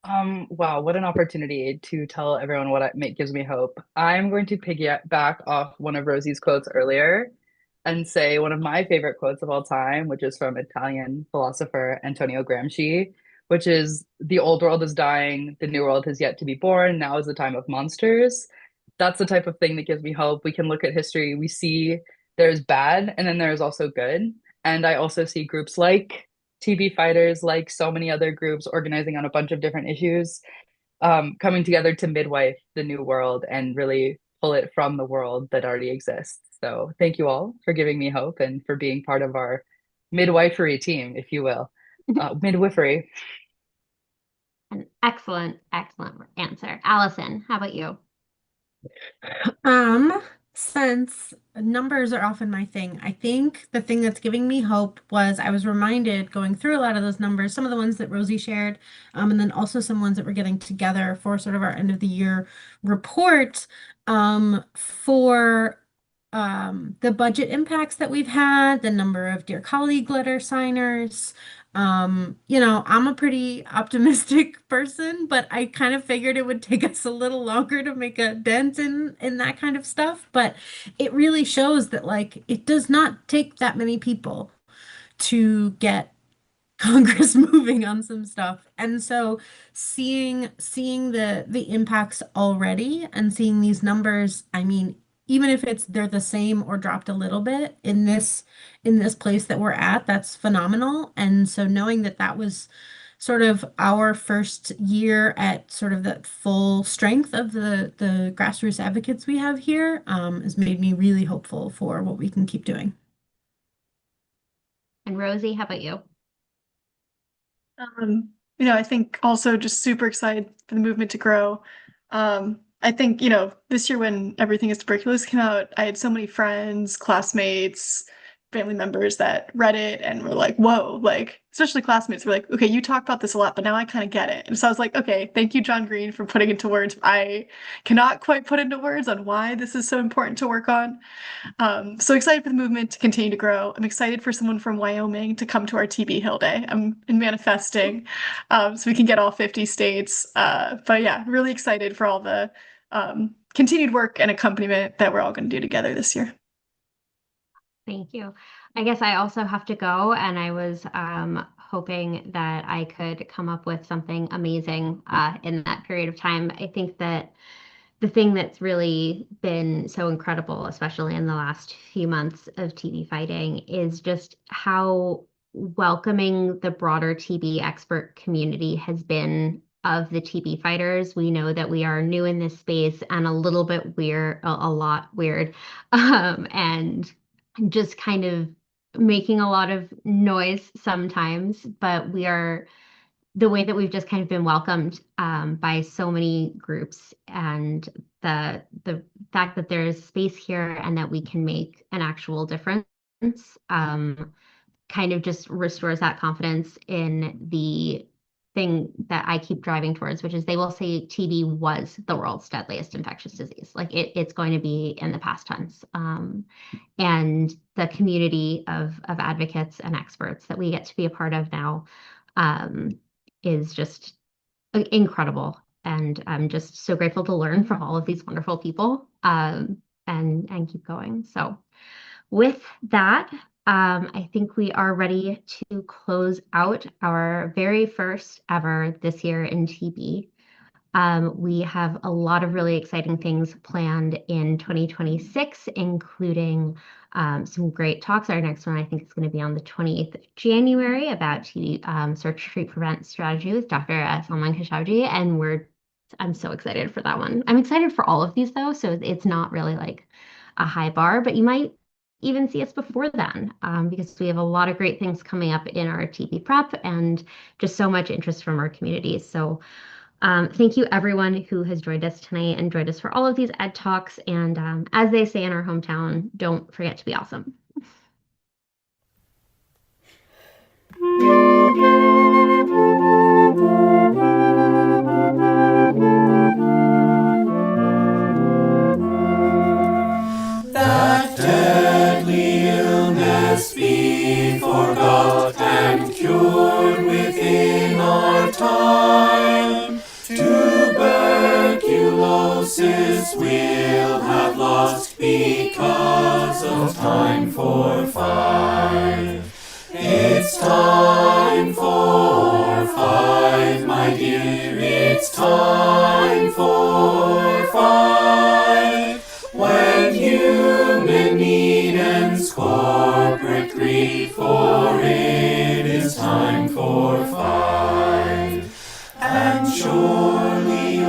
Wow, what an opportunity to tell everyone what gives me hope. I'm going to piggyback off one of Rosie's quotes earlier and say one of my favorite quotes of all time, which is from Italian philosopher Antonio Gramsci, which is, "The old world is dying, the new world has yet to be born, now is the time of monsters." That's the type of thing that gives me hope. We can look at history, we see there's bad, and then there's also good. And I also see groups like TBFighters, like so many other groups organizing on a bunch of different issues, coming together to midwife the new world and really pull it from the world that already exists. So thank you all for giving me hope and for being part of our midwifery team, if you will. Midwifery. An excellent, excellent answer. Allison, how about you? Since numbers are often my thing, I think the thing that's giving me hope was I was reminded going through a lot of those numbers, some of the ones that Rosie shared, and then also some ones that we're getting together for sort of our end of the year report, for the budget impacts that we've had, the number of Dear Colleague letter signers. I'm a pretty optimistic person, but I kind of figured it would take us a little longer to make a dent in that kind of stuff. But it really shows that like it does not take that many people to get Congress moving on some stuff. And so seeing the impacts already and seeing these numbers, I mean, even if they're the same or dropped a little bit in this place that we're at, that's phenomenal. And so knowing that that was sort of our first year at sort of the full strength of the grassroots advocates we have here, has made me really hopeful for what we can keep doing. And Rosie, how about you? I think also just super excited for the movement to grow. I think, this year when Everything is Tuberculosis came out, I had so many friends, classmates, family members that read it and were like, whoa, like, especially classmates were like, okay, you talk about this a lot, but now I kind of get it. And so I was like, okay, thank you, John Green, for putting into words. I cannot quite put into words on why this is so important to work on. So excited for the movement to continue to grow. I'm excited for someone from Wyoming to come to our TB Hill Day. I'm manifesting, so we can get all 50 states. But yeah, really excited for all the continued work and accompaniment that we're all going to do together this year. Thank you. I guess I also have to go, and I was hoping that I could come up with something amazing in that period of time. I think that the thing that's really been so incredible, especially in the last few months of TB fighting, is just how welcoming the broader TB expert community has been of the TB fighters. We know that we are new in this space and a little bit weird, a lot weird, and just kind of making a lot of noise sometimes, but the way that we've just kind of been welcomed by so many groups, and the fact that there is space here and that we can make an actual difference kind of just restores that confidence in the thing that I keep driving towards, which is they will say TB was the world's deadliest infectious disease. Like it's going to be in the past tense. And the community of advocates and experts that we get to be a part of now is just incredible. And I'm just so grateful to learn from all of these wonderful people and keep going. So with that, I think we are ready to close out our very first ever This Year in TB. We have a lot of really exciting things planned in 2026, including some great talks. Our next one, I think, is going to be on the 28th of January about TB search, treat, prevent strategy with Dr. Salman Khashoggi, and I'm so excited for that one. I'm excited for all of these though, so it's not really like a high bar, but you might even see us before then because we have a lot of great things coming up in our TB prep and just so much interest from our community. So thank you everyone who has joined us tonight and joined us for all of these ed talks. And as they say in our hometown, don't forget to be awesome. That deadly illness be forgot and cured within our time. Tuberculosis we'll have lost because of time for 5. It's time for 5, my dear, it's time for 5. When human need ends corporate grief, for it is time for 5. And surely